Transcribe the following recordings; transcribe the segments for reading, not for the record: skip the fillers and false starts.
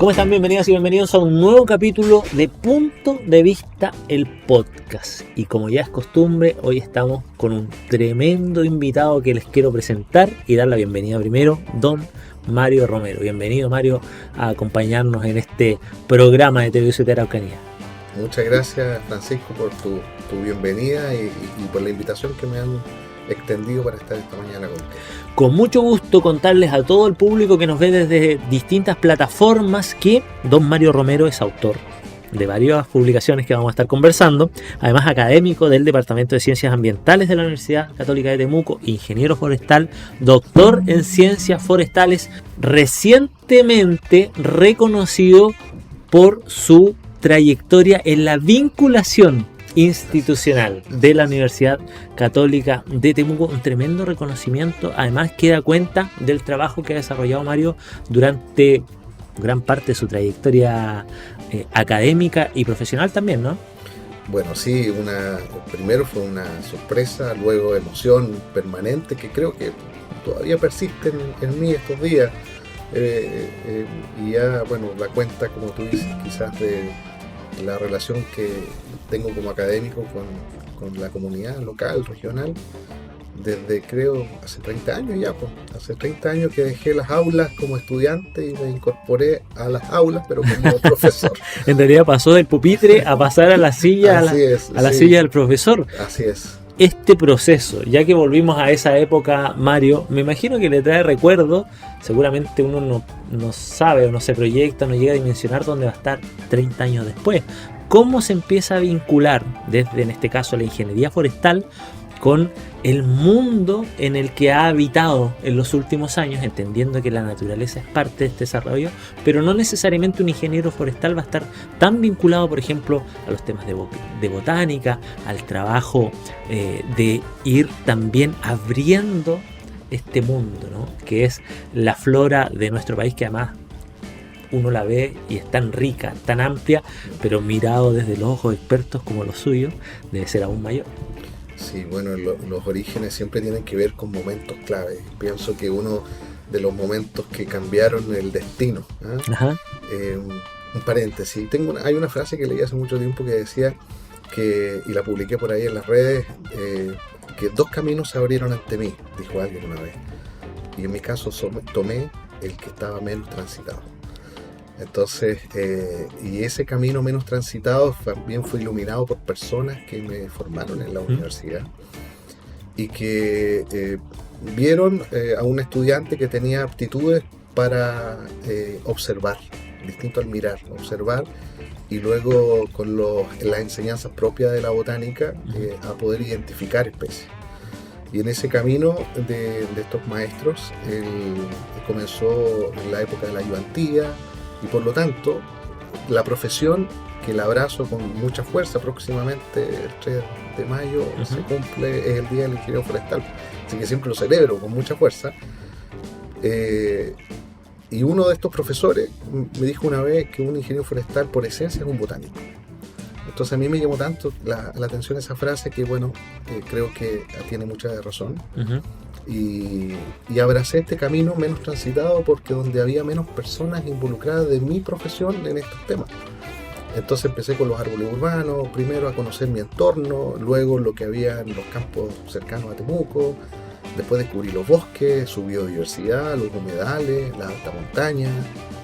¿Cómo están? Bienvenidas y bienvenidos a un nuevo capítulo de Punto de Vista, el podcast. Y como ya es costumbre, hoy estamos con un tremendo invitado que les quiero presentar y dar la bienvenida primero, don Mario Romero. Bienvenido, Mario, a acompañarnos en este programa de TVUC Araucanía. Muchas gracias, Francisco, por tu bienvenida y por la invitación que me han extendido para estar esta mañana contigo. Con mucho gusto contarles a todo el público que nos ve desde distintas plataformas que don Mario Romero es autor de varias publicaciones que vamos a estar conversando, además académico del Departamento de Ciencias Ambientales de la Universidad Católica de Temuco, ingeniero forestal, doctor en Ciencias Forestales, recientemente reconocido por su trayectoria en la vinculación institucional de la Universidad Católica de Temuco. Un tremendo reconocimiento, además que da cuenta del trabajo que ha desarrollado Mario durante gran parte de su trayectoria académica y profesional también, ¿no? Bueno, sí, primero fue una sorpresa, luego emoción permanente que creo que todavía persiste en mí estos días, y ya, bueno, la cuenta, como tú dices, quizás de la relación que tengo como académico con la comunidad local, regional, desde creo hace 30 años ya, pues. Hace 30 años que dejé las aulas como estudiante y me incorporé a las aulas, pero como profesor. En realidad pasó del pupitre a pasar a la silla, a la silla del profesor. Así es. Este proceso, ya que volvimos a esa época, Mario, me imagino que le trae recuerdo. Seguramente uno no sabe o no se proyecta, no llega a dimensionar dónde va a estar 30 años después. ¿Cómo se empieza a vincular desde, en este caso, la ingeniería forestal con el mundo en el que ha habitado en los últimos años, entendiendo que la naturaleza es parte de este desarrollo, pero no necesariamente un ingeniero forestal va a estar tan vinculado, por ejemplo, a los temas de botánica, al trabajo de ir también abriendo este mundo, ¿no? Que es la flora de nuestro país, que además uno la ve y es tan rica, tan amplia, pero mirado desde los ojos expertos como los suyos, debe ser aún mayor. Sí, bueno, los orígenes siempre tienen que ver con momentos clave. Pienso que uno de los momentos que cambiaron el destino, un paréntesis, hay una frase que leí hace mucho tiempo que decía y la publiqué por ahí en las redes, que dos caminos se abrieron ante mí, dijo alguien una vez, y en mi caso tomé el que estaba menos transitado. Entonces, y ese camino menos transitado también fue iluminado por personas que me formaron en la universidad y que vieron a un estudiante que tenía aptitudes para observar, distinto al mirar, observar, y luego con las enseñanzas propias de la botánica a poder identificar especies. Y en ese camino de estos maestros, comenzó en la época de la ayudantía, y por lo tanto, la profesión, que la abrazo con mucha fuerza, próximamente el 3 de mayo se cumple, es el Día del Ingeniero Forestal, así que siempre lo celebro con mucha fuerza. Y uno de estos profesores me dijo una vez que un ingeniero forestal por esencia es un botánico. Entonces a mí me llamó tanto la atención esa frase que, bueno, creo que tiene mucha razón. Y abracé este camino menos transitado porque donde había menos personas involucradas de mi profesión en estos temas. Entonces empecé con los árboles urbanos, primero a conocer mi entorno, luego lo que había en los campos cercanos a Temuco, después descubrí los bosques, su biodiversidad, los humedales, la alta montaña.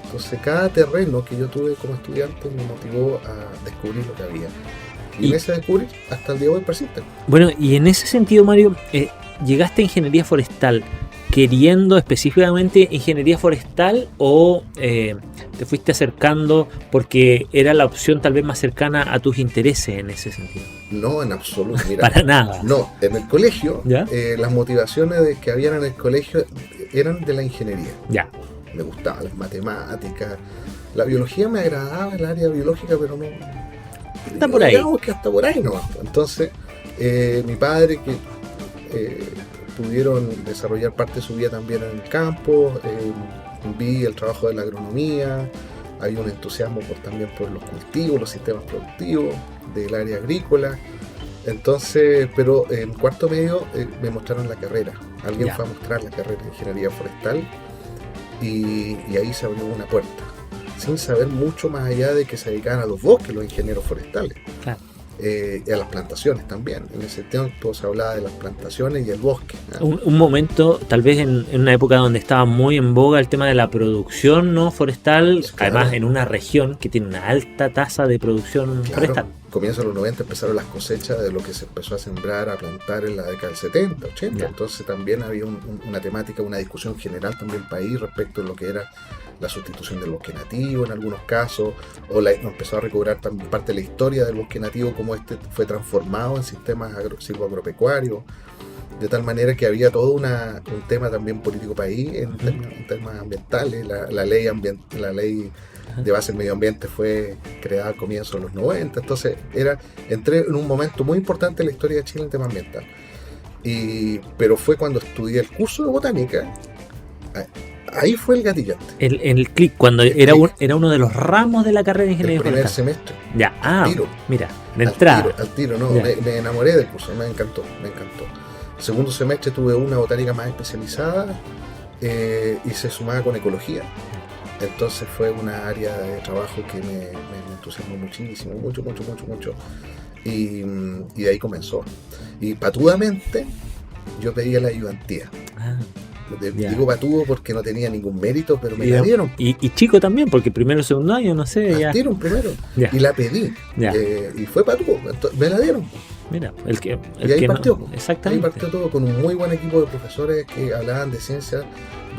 Entonces cada terreno que yo tuve como estudiante me motivó a descubrir lo que había. Y en ese descubrir hasta el día de hoy persiste. Bueno, y en ese sentido, Mario, ¿llegaste a ingeniería forestal queriendo específicamente ingeniería forestal o te fuiste acercando porque era la opción tal vez más cercana a tus intereses en ese sentido? No, en absoluto. Mira, para nada. No, en el colegio, las motivaciones que habían en el colegio eran de la ingeniería. Ya. Me gustaban las matemáticas, la biología me agradaba, el área biológica, pero no. Está por ahí. Digamos que hasta por ahí no. Entonces, mi padre, que pudieron desarrollar parte de su vida también en el campo, vi el trabajo de la agronomía, hay un entusiasmo también por los cultivos, los sistemas productivos del área agrícola. Entonces, pero en cuarto medio me mostraron la carrera. Alguien fue a mostrar la carrera de ingeniería forestal y ahí se abrió una puerta. sin saber mucho más allá de que se dedicaban a los bosques, los ingenieros forestales. Claro. Y a las plantaciones también. En ese tiempo se hablaba de las plantaciones y el bosque. Un momento, tal vez en una época donde estaba muy en boga el tema de la producción, ¿no?, forestal, claro. Además en una región que tiene una alta tasa de producción, claro, forestal. Comienzos de los 90 empezaron las cosechas de lo que se empezó a sembrar, a plantar en la década del 70, 80. Yeah. Entonces también había una temática, una discusión general también país respecto a lo que era la sustitución del bosque nativo en algunos casos, o empezó a recobrar también parte de la historia del bosque nativo, como este fue transformado en sistemas silvoagropecuarios, de tal manera que había todo un tema también político país en temas ambientales. La ley de base del medio ambiente fue creada al comienzo de los 90, entonces entré en un momento muy importante en la historia de Chile en tema ambiental. Pero fue cuando estudié el curso de botánica, ahí fue el gatillante. El clic, cuando era uno de los ramos de la carrera de ingeniería forestal. El primer semestre. Ya, al tiro. Mira, de entrada. Al tiro, no, me enamoré del curso, me encantó. Segundo semestre tuve una botánica más especializada y se sumaba con ecología. Entonces fue una área de trabajo que me entusiasmó muchísimo, mucho. Y de ahí comenzó. Y patudamente yo pedía la ayudantía. Digo patudo porque no tenía ningún mérito, pero me la dieron. Y chico también, porque primero, segundo año, no sé. La dieron primero. Y la pedí. Y fue patudo, me la dieron. Mira, y ahí partió. No, exactamente. Ahí partió todo con un muy buen equipo de profesores que hablaban de ciencia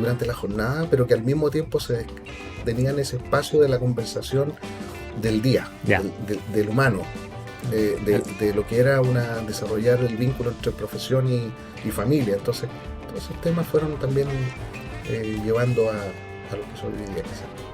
durante la jornada, pero que al mismo tiempo tenían ese espacio de la conversación del día, del humano, de lo que era desarrollar el vínculo entre profesión y familia. Entonces, todos esos temas fueron también llevando a lo que soy hoy día.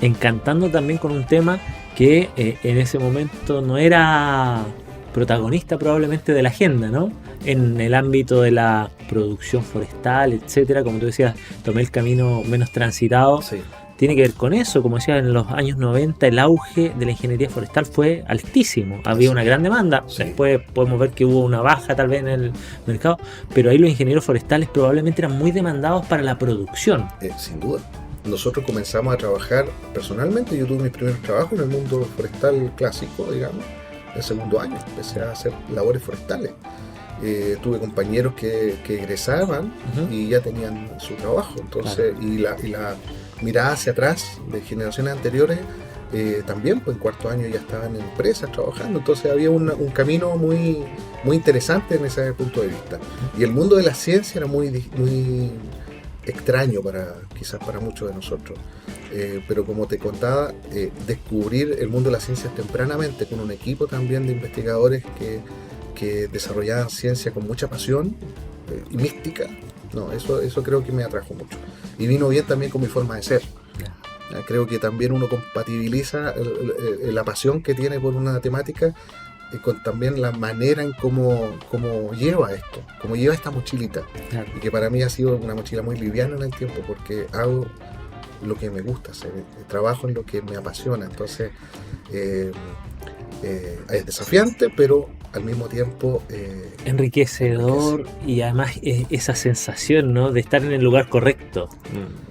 Encantando también con un tema que en ese momento no era protagonista probablemente de la agenda, ¿no? En el ámbito de la producción forestal, etcétera, como tú decías, tomé el camino menos transitado. Sí. Tiene que ver con eso, como decías, en los años 90 el auge de la ingeniería forestal fue altísimo, había una gran demanda, después podemos ver que hubo una baja tal vez en el mercado, pero ahí los ingenieros forestales probablemente eran muy demandados para la producción. Sin duda. Nosotros comenzamos a trabajar personalmente, yo tuve mis primeros trabajos en el mundo forestal clásico, digamos, el segundo año, empecé a hacer labores forestales. Tuve compañeros que egresaban y ya tenían su trabajo, entonces, claro. y la mirada hacia atrás de generaciones anteriores también, pues en cuarto año ya estaban en empresas trabajando, entonces había un camino muy, muy interesante en ese punto de vista. Y el mundo de la ciencia era muy extraño quizás para muchos de nosotros. Pero como te contaba, descubrir el mundo de la ciencia tempranamente con un equipo también de investigadores que desarrollaban ciencia con mucha pasión y mística, eso creo que me atrajo mucho. Y vino bien también con mi forma de ser. Creo que también uno compatibiliza la pasión que tiene por una temática con también la manera en cómo lleva esto, cómo lleva esta mochilita. Claro. Y que para mí ha sido una mochila muy liviana en el tiempo, porque hago lo que me gusta hacer, trabajo en lo que me apasiona, entonces es desafiante, pero al mismo tiempo enriquecedor, y además esa sensación, ¿no?, de estar en el lugar correcto.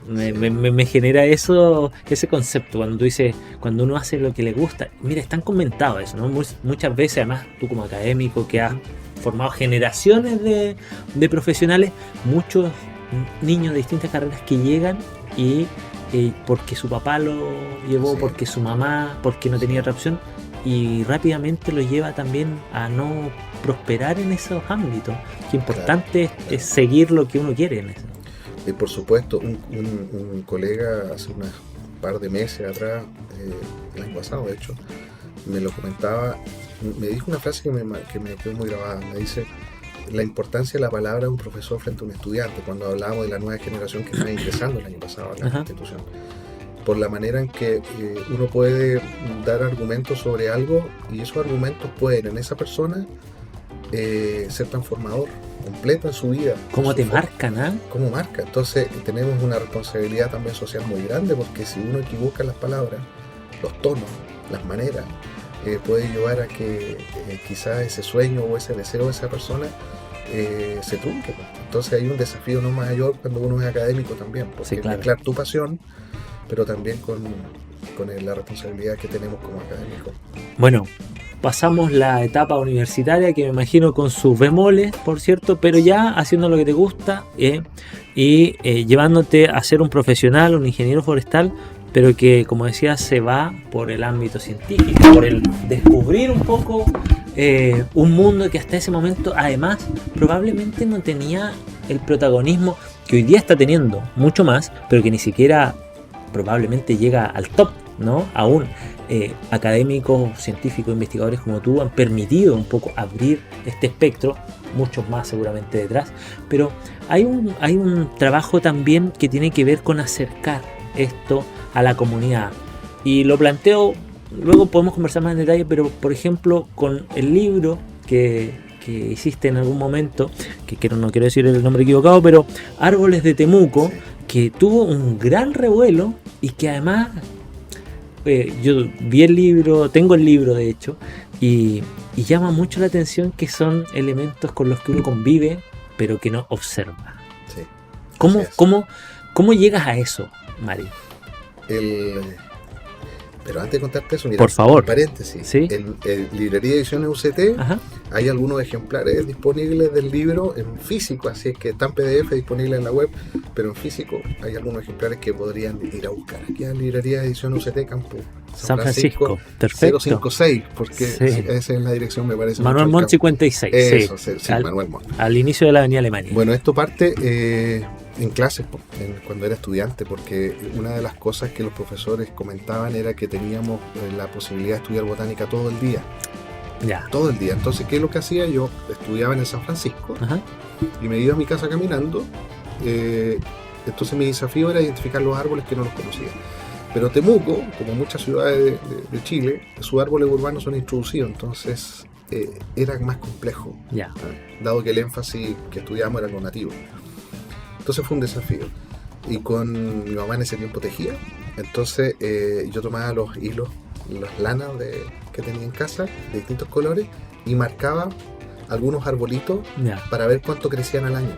Me genera ese concepto cuando tú dices, cuando uno hace lo que le gusta. Mira, es tan comentado eso, ¿no? Muchas veces, además tú como académico que has formado generaciones de profesionales, muchos niños de distintas carreras que llegan y porque su papá lo llevó, porque su mamá, porque no tenía otra opción, y rápidamente lo lleva también a no prosperar en esos ámbitos. Qué importante es seguir lo que uno quiere en eso. Y por supuesto, un colega hace un par de meses atrás, el año pasado de hecho, me lo comentaba, me dijo una frase que me quedó muy grabada. Me dice la importancia de la palabra de un profesor frente a un estudiante, cuando hablábamos de la nueva generación que está ingresando el año pasado a la institución, por la manera en que uno puede dar argumentos sobre algo, y esos argumentos pueden en esa persona ser transformador completo en su vida. ¿Cómo te marcan? ¿Cómo marca? Entonces tenemos una responsabilidad también social muy grande, porque si uno equivoca las palabras, los tonos, las maneras, puede llevar a que quizás ese sueño o ese deseo de esa persona se trunque. Entonces hay un desafío no mayor cuando uno es académico también, porque mezclar tu pasión, pero también con la responsabilidad que tenemos como académicos. Bueno, pasamos la etapa universitaria, que me imagino con sus bemoles, por cierto, pero ya haciendo lo que te gusta y llevándote a ser un profesional, un ingeniero forestal, pero que, como decía, se va por el ámbito científico, por el descubrir un poco un mundo que hasta ese momento, además, probablemente no tenía el protagonismo que hoy día está teniendo, mucho más, pero que ni siquiera probablemente llega al top, ¿no? Aún académicos, científicos, investigadores como tú han permitido un poco abrir este espectro, muchos más seguramente detrás, pero hay un trabajo también que tiene que ver con acercar esto a la comunidad, y lo planteo, luego podemos conversar más en detalle, pero por ejemplo con el libro que hiciste en algún momento, no quiero decir el nombre equivocado, pero Árboles de Temuco, sí, que tuvo un gran revuelo y que además yo vi el libro, tengo el libro de hecho, y llama mucho la atención que son elementos con los que uno convive pero que no observa. Sí. ¿Cómo llegas a eso, Mario? Pero antes de contarte eso, mira, por favor, paréntesis, ¿sí? En Librería de Ediciones UCT, ajá, hay algunos ejemplares disponibles del libro en físico, así es que están PDF disponibles en la web, pero en físico hay algunos ejemplares que podrían ir a buscar aquí en Librería de Ediciones UCT, Campo San Francisco, perfecto. 056, porque sí, esa es la dirección, me parece. Manuel Montt 56, eso, sí, Manuel Montt. Al inicio de la Avenida Alemania. Bueno, esto parte en clases, cuando era estudiante, porque una de las cosas que los profesores comentaban era que teníamos la posibilidad de estudiar botánica todo el día. Ya. Todo el día. Entonces, ¿qué es lo que hacía? Yo estudiaba en el San Francisco, ajá, y me iba a mi casa caminando. Entonces mi desafío era identificar los árboles que no los conocía. Pero Temuco, como muchas ciudades de Chile, sus árboles urbanos son introducidos, entonces era más complejo, ya, dado que el énfasis que estudiamos era lo nativo. Entonces fue un desafío. Y con mi mamá en ese tiempo tejía, entonces yo tomaba los hilos, las lanas que tenía en casa, de distintos colores, y marcaba algunos arbolitos, ya, para ver cuánto crecían al año.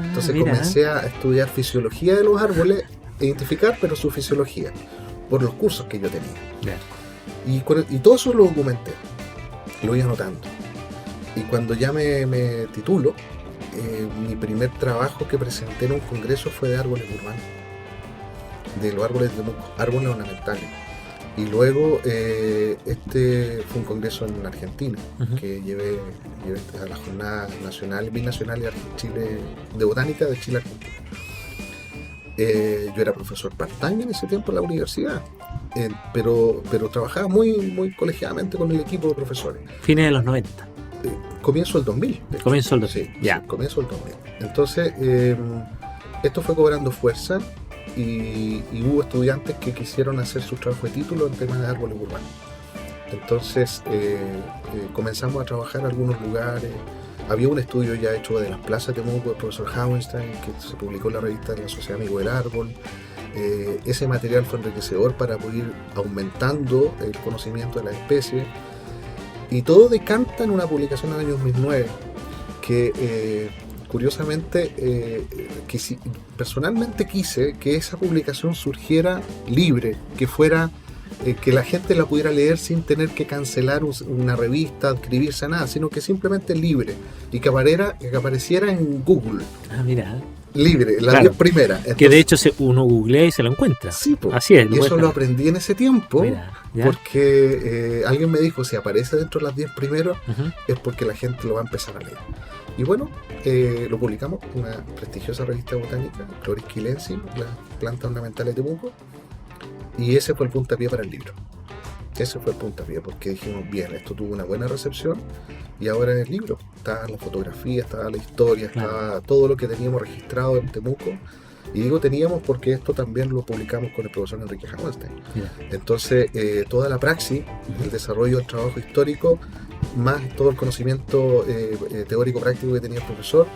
Entonces comencé a estudiar fisiología de los árboles, identificar, pero su fisiología, por los cursos que yo tenía. Yeah. Y todo eso lo documenté, lo iba anotando. Y cuando ya me titulo, mi primer trabajo que presenté en un congreso fue de árboles urbanos, de los árboles de árboles ornamentales. Y luego este fue un congreso en Argentina, uh-huh, que llevé a la jornada nacional, binacional de botánica de Chile Argentina. Yo era profesor part-time en ese tiempo en la universidad, pero trabajaba muy colegiadamente con el equipo de profesores. Fines de los 90. Comienzo del 2000. Comienzo del 2000, sí, ya. Sí, comienzo del 2000. Entonces, esto fue cobrando fuerza y hubo estudiantes que quisieron hacer su trabajo de título en temas de árboles urbanos. Entonces, comenzamos a trabajar en algunos lugares. Había un estudio ya hecho de las plazas de Temuco del profesor Hauenstein, que se publicó en la revista de la Sociedad Amigo del Árbol. Ese material fue enriquecedor para poder ir aumentando el conocimiento de las especies. Y todo decanta en una publicación del año 2009, que curiosamente, personalmente quise que esa publicación surgiera libre, que fuera... que la gente la pudiera leer sin tener que cancelar una revista, adscribirse a nada, sino que simplemente libre y que apareciera en Google. Ah, mira. Libre, las 10 primeras. Entonces, que de hecho uno googlea y se lo encuentra. Sí, pues. Así es. Y eso lo aprendí en ese tiempo. Mira, porque alguien me dijo, si aparece dentro de las 10 primeros, uh-huh, es porque la gente lo va a empezar a leer. Y bueno, lo publicamos en una prestigiosa revista botánica, Chloris quilensis, las plantas ornamentales de Temuco. Y ese fue el puntapié para el libro. Ese fue el puntapié, porque dijimos, bien, esto tuvo una buena recepción y ahora en el libro está la fotografía, está la historia, está todo lo que teníamos registrado en Temuco. Y digo teníamos porque esto también lo publicamos con el profesor Enrique Hauenstein. Entonces, toda la praxis, el desarrollo del trabajo histórico, más todo el conocimiento teórico práctico que tenía el profesor,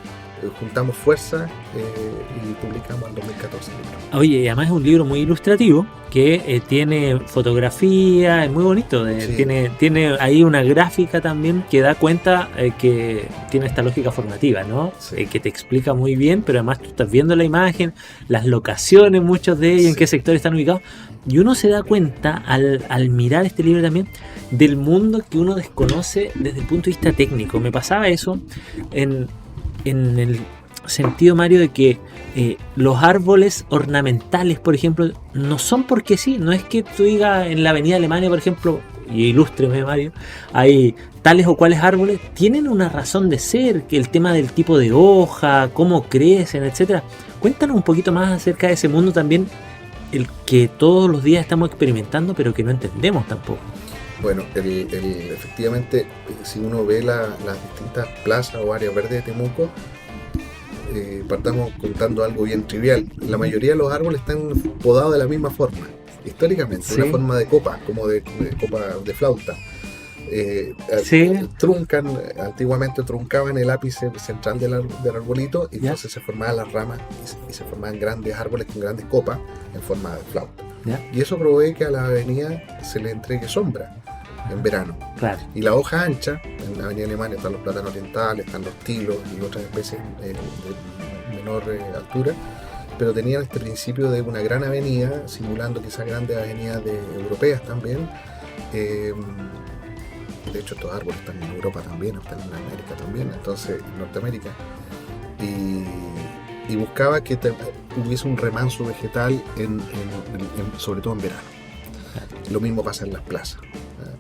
juntamos fuerzas y publicamos en 2014 el libro. Oye, y además es un libro muy ilustrativo que tiene fotografía, es muy bonito, Sí. tiene ahí una gráfica también que da cuenta que tiene esta lógica formativa, ¿no? Sí. Que te explica muy bien, pero además tú estás viendo la imagen, las locaciones, muchos de ellos, en Sí. qué sectores están ubicados, y uno se da cuenta al mirar este libro también del mundo que uno desconoce desde el punto de vista técnico. Me pasaba eso en el sentido, Mario, de que los árboles ornamentales, por ejemplo, no son porque sí, no es que tú digas en la avenida Alemania, por ejemplo, y ilústreme, Mario, hay tales o cuales árboles, tienen una razón de ser, que el tema del tipo de hoja, cómo crecen, etcétera. Cuéntanos un poquito más acerca de ese mundo también, el que todos los días estamos experimentando, pero que no entendemos tampoco. Bueno, efectivamente, si uno ve las distintas plazas o áreas verdes de Temuco, partamos contando algo bien trivial. La mayoría de los árboles están podados de la misma forma, históricamente, Sí. una forma de copa, como de copa de flauta. Sí. Antiguamente truncaban el ápice central del arbolito y Ya. entonces se formaban las ramas y se formaban grandes árboles con grandes copas en forma de flauta. ¿Ya? Y eso provee que a la avenida se le entregue sombra en verano. Claro. Y la hoja ancha, en la avenida Alemania están los plátanos orientales, están los tilos y otras especies de menor altura, pero tenían este principio de una gran avenida, simulando quizás grandes avenidas europeas también. De hecho, estos árboles están en Europa también, están en América también, entonces en Norteamérica. Y buscaba que hubiese un remanso vegetal, sobre todo en verano. Lo mismo pasa en las plazas.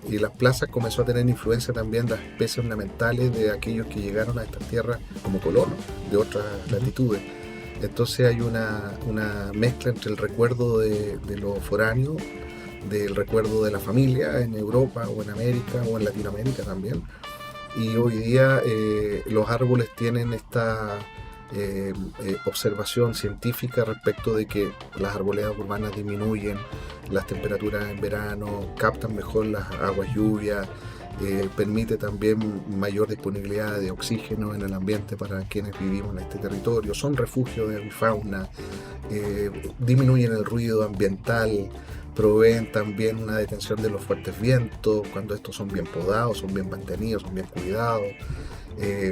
Y las plazas comenzó a tener influencia también de las especies ornamentales de aquellos que llegaron a estas tierras como colonos de otras latitudes. Entonces hay una mezcla entre el recuerdo de los foráneos, del recuerdo de la familia en Europa o en América o en Latinoamérica también. Y hoy día los árboles tienen esta observación científica respecto de que las arboledas urbanas disminuyen las temperaturas en verano, captan mejor las aguas lluvias, permite también mayor disponibilidad de oxígeno en el ambiente para quienes vivimos en este territorio, son refugios de fauna, disminuyen el ruido ambiental, proveen también una detención de los fuertes vientos cuando estos son bien podados, son bien mantenidos, son bien cuidados.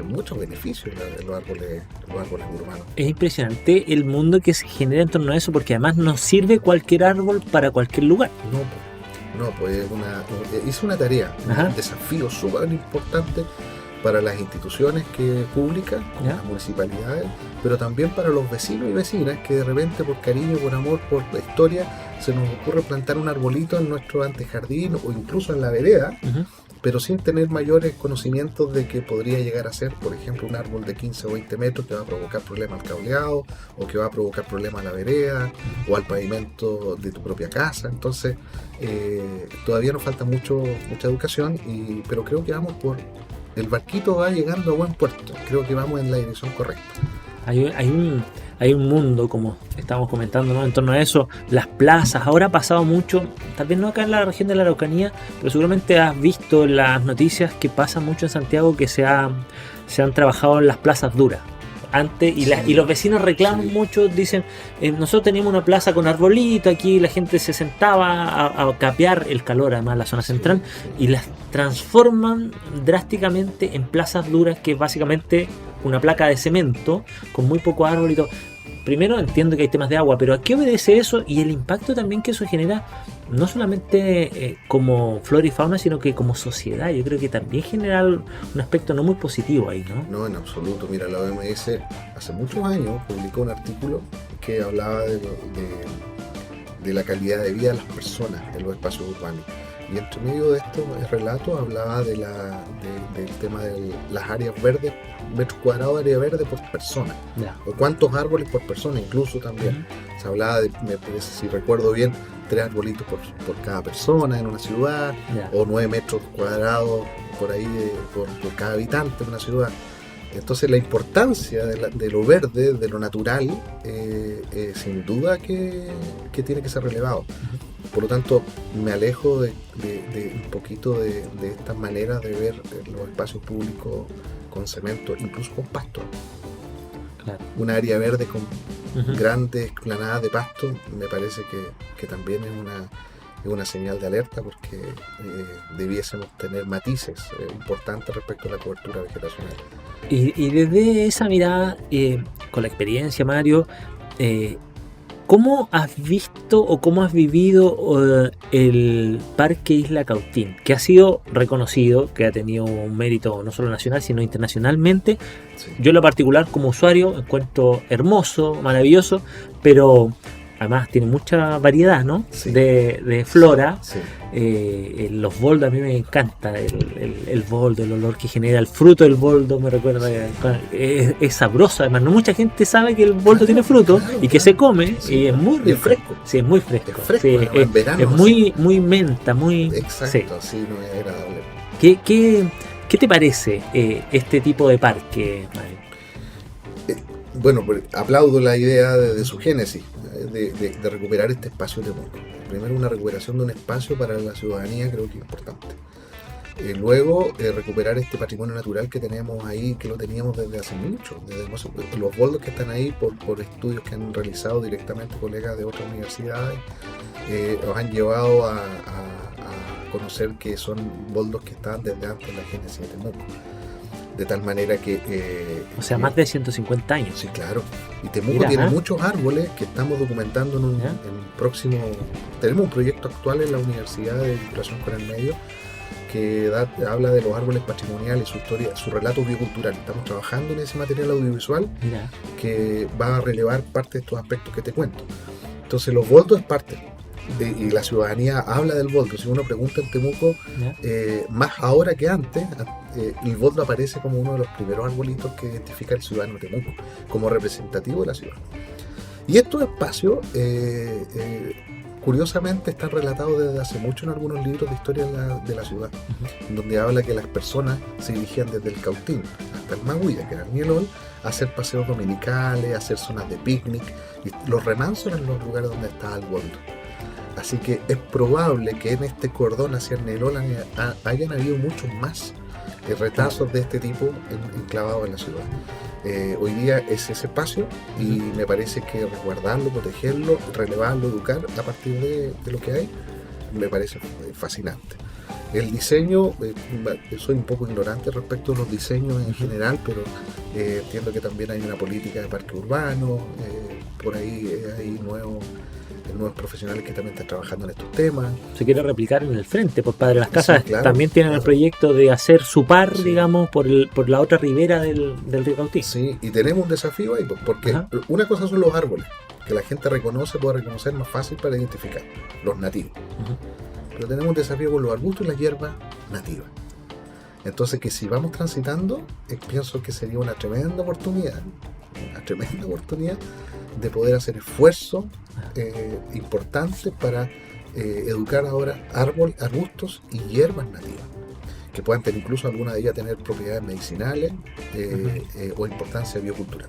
Muchos beneficios de los árboles urbanos. Es impresionante el mundo que se genera en torno a eso, porque además nos sirve cualquier árbol para cualquier lugar. No, pues es una tarea, Ajá. un desafío súper importante para las instituciones públicas, como ¿Ya? las municipalidades, pero también para los vecinos y vecinas que de repente por cariño, por amor, por la historia, se nos ocurre plantar un arbolito en nuestro antejardín o incluso en la vereda, Uh-huh. pero sin tener mayores conocimientos de que podría llegar a ser, por ejemplo, un árbol de 15 o 20 metros que va a provocar problemas al cableado o que va a provocar problemas a la vereda o al pavimento de tu propia casa. Entonces, todavía nos falta mucha educación, pero creo que vamos el barquito va llegando a buen puerto. Creo que vamos en la dirección correcta. Hay un mundo, como estábamos comentando, ¿no? En torno a eso, las plazas. Ahora ha pasado mucho, tal vez no acá en la región de la Araucanía, pero seguramente has visto en las noticias que pasa mucho en Santiago que se han trabajado en las plazas duras. Antes, y los vecinos reclaman mucho, dicen, nosotros teníamos una plaza con arbolito, aquí la gente se sentaba a capear el calor, además la zona central, y las transforman drásticamente en plazas duras, que es básicamente una placa de cemento con muy poco árbol y todo. Primero entiendo que hay temas de agua, pero ¿a qué obedece eso? Y el impacto también que eso genera, no solamente como flora y fauna, sino que como sociedad. Yo creo que también genera un aspecto no muy positivo ahí, ¿no? No, en absoluto. Mira, la OMS hace muchos años publicó un artículo que hablaba de la calidad de vida de las personas en los espacios urbanos. Y entre medio de estos relatos hablaba del tema de las áreas verdes, metros cuadrados de área verde por persona, Ya. o cuántos árboles por persona incluso también. Se hablaba me parece, si recuerdo bien, 3 arbolitos por cada persona en una ciudad, Ya. o 9 metros cuadrados por ahí por cada habitante en una ciudad. Entonces la importancia de lo verde, de lo natural, sin duda que tiene que ser relevado. Por lo tanto, me alejo de un poquito de estas maneras de ver los espacios públicos con cemento, incluso con pasto. Claro. Un área verde con grandes explanadas de pasto, me parece que también es una señal de alerta, porque debiésemos tener matices importantes respecto a la cobertura vegetacional. Y desde esa mirada, con la experiencia, Mario, ¿cómo has visto o cómo has vivido el Parque Isla Cautín? Que ha sido reconocido, que ha tenido un mérito no solo nacional, sino internacionalmente. Sí. Yo en lo particular, como usuario, encuentro hermoso, maravilloso, pero además tiene mucha variedad, ¿no? Sí. de flora. Sí. Los boldos, a mí me encanta el boldo, el olor que genera el fruto del boldo, me recuerda, es sabroso. Además, no mucha gente sabe que el boldo tiene fruto y que se come, y es muy rico. Fresco. Sí, es muy fresco. Es fresco, Sí, en verano, es muy menta, muy... Exacto, sí, no es agradable. ¿Qué te parece este tipo de parque, Mario? Bueno, aplaudo la idea de su génesis, de recuperar este espacio de Temuco. Primero, una recuperación de un espacio para la ciudadanía, creo que es importante. Luego, recuperar este patrimonio natural que tenemos ahí, que lo teníamos desde hace mucho. Desde los boldos que están ahí, por estudios que han realizado directamente colegas de otras universidades, nos han llevado a conocer que son boldos que estaban desde antes de la génesis de Temuco. De tal manera que... o sea, más de 150 años. Sí, claro. Y Temuco tiene muchos árboles que estamos documentando en un próximo... Tenemos un proyecto actual en la Universidad de Vinculación con el Medio que habla de los árboles patrimoniales, su historia, su relato biocultural. Estamos trabajando en ese material audiovisual que va a relevar parte de estos aspectos que te cuento. Entonces, los boldos es parte. Y la ciudadanía habla del boldo. Si uno pregunta en Temuco, más ahora que antes, el boldo aparece como uno de los primeros arbolitos que identifica el ciudadano de Temuco, como representativo de la ciudad. Y estos espacios, curiosamente, están relatados desde hace mucho en algunos libros de historia de la ciudad, donde habla que las personas se dirigían desde el Cautín hasta el Maguilla, que era el Mielol, a hacer paseos dominicales, a hacer zonas de picnic, y los remansos eran los lugares donde estaba el boldo. Así que es probable que en este cordón hacia el Mielol hayan habido muchos más retazos de este tipo enclavados en la ciudad. Hoy día es ese espacio y me parece que resguardarlo, protegerlo, relevarlo, educar a partir de lo que hay, me parece fascinante. El diseño, soy un poco ignorante respecto a los diseños en general, pero entiendo que también hay una política de parque urbano, por ahí hay nuevos profesionales que también están trabajando en estos temas. Se quiere replicar en el frente, pues Padre Las Casas sí, claro, también tienen el proyecto de hacer su par, digamos, por la otra ribera del río Cautín. Sí, y tenemos un desafío ahí, porque una cosa son los árboles, que la gente puede reconocer más fácil para identificar, los nativos. Pero tenemos un desafío con los arbustos y las hierbas nativas. Entonces, que si vamos transitando, pienso que sería una tremenda oportunidad de poder hacer esfuerzos importantes para educar ahora arbustos y hierbas nativas, que puedan tener, incluso alguna de ellas tener propiedades medicinales o importancia biocultural.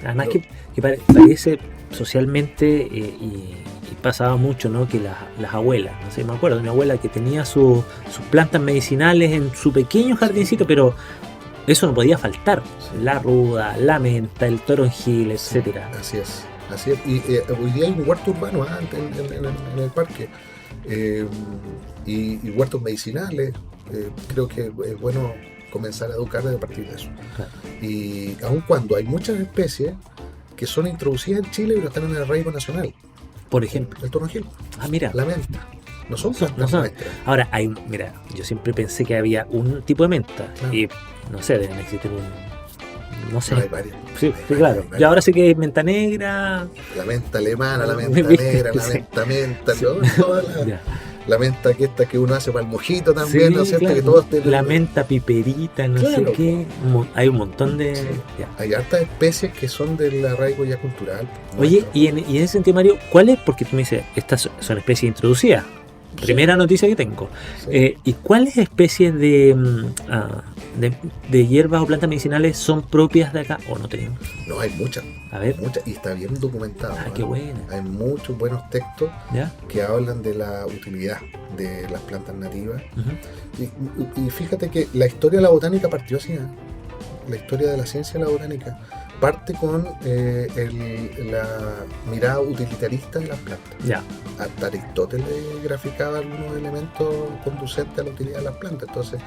Además que parece socialmente y pasaba mucho, ¿no? Que las abuelas, no sé, me acuerdo de mi abuela que tenía sus plantas medicinales en su pequeño jardincito, pero eso no podía faltar. Sí. La ruda, la menta, el toronjil, etcétera. Así es. Y hoy día hay un huerto urbano en el parque y huertos medicinales. Creo que es bueno comenzar a educar a partir de eso. Claro. Y aun cuando hay muchas especies que son introducidas en Chile pero están en el arraigo nacional. Por ejemplo, el toronjil. Mira. La menta. No son. Ahora, mira, yo siempre pensé que había un tipo de menta. Claro. Y no sé, deben existir no sé. Hay varias. Sí, claro. Y ahora sé que es menta negra. La menta alemana, la menta negra, la menta, sí. La menta que uno hace para el mojito también, ¿no es cierto? Claro. Que todos tienen... La menta piperita, no sé qué. Hay un montón de... Sí. Hay hartas especies que son del arraigo ya cultural. Oye, y en ese sentido, Mario, ¿cuál es? Porque tú me dices, estas son especies introducidas. Primera noticia que tengo. Sí. ¿Y cuáles especies de hierbas o plantas medicinales son propias de acá o no tenemos? No, hay muchas. A ver. Muchas, y está bien documentado. Qué bueno. Hay muchos buenos textos que hablan de la utilidad de las plantas nativas. Y fíjate que la historia de la botánica partió así. la historia de la ciencia de la botánica parte con la mirada utilitarista de las plantas. Ya. Hasta Aristóteles graficaba algunos elementos conducentes a la utilidad de las plantas. Entonces,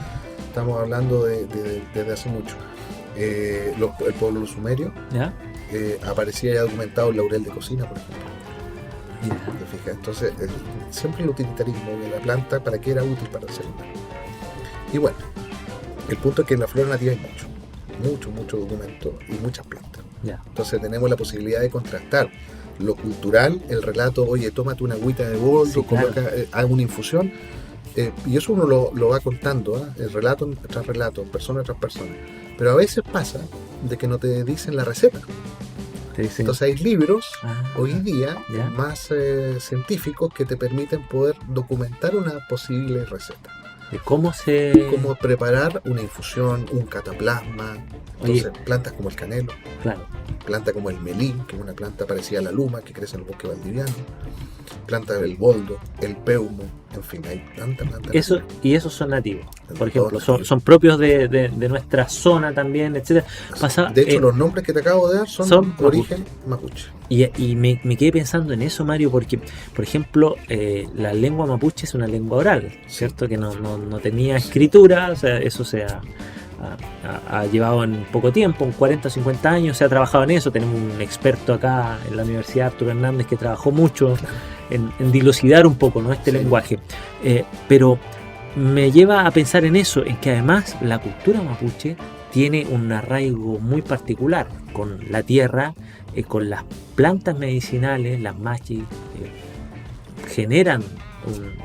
estamos hablando desde hace mucho. El pueblo sumerio aparecía ya documentado el laurel de cocina, por ejemplo. ¿Te fijas? Entonces, siempre el utilitarismo de la planta, para qué era útil para el ser humano. Y bueno, el punto es que en la flora nativa hay mucho documento y muchas plantas. Entonces tenemos la posibilidad de contrastar lo cultural, el relato, oye, tómate una agüita de boldo, haz una infusión, y eso uno lo va contando, el relato tras relato, persona tras persona. Pero a veces pasa de que no te dicen la receta. Entonces hay libros hoy día más científicos que te permiten poder documentar una posible receta. De cómo preparar una infusión, un cataplasma. Entonces, plantas como el canelo, planta como el melín, que es una planta parecida a la luma que crece en el bosque valdiviano, planta del boldo, el peumo, en fin, hay tantas plantas. Y esos son nativos, por ejemplo, son propios de nuestra zona también, etcétera. De hecho, los nombres que te acabo de dar son origen mapuche. Y me quedé pensando en eso, Mario, porque, por ejemplo, la lengua mapuche es una lengua oral, ¿cierto? Que no tenía escritura, o sea, eso se ha llevado en poco tiempo, en 40 o 50 años, se ha trabajado en eso. Tenemos un experto acá en la Universidad, Arturo Hernández, que trabajó mucho en dilucidar un poco, ¿no?, este lenguaje. Pero me lleva a pensar en eso, en que además la cultura mapuche tiene un arraigo muy particular con la tierra, con las plantas medicinales. Las machis generan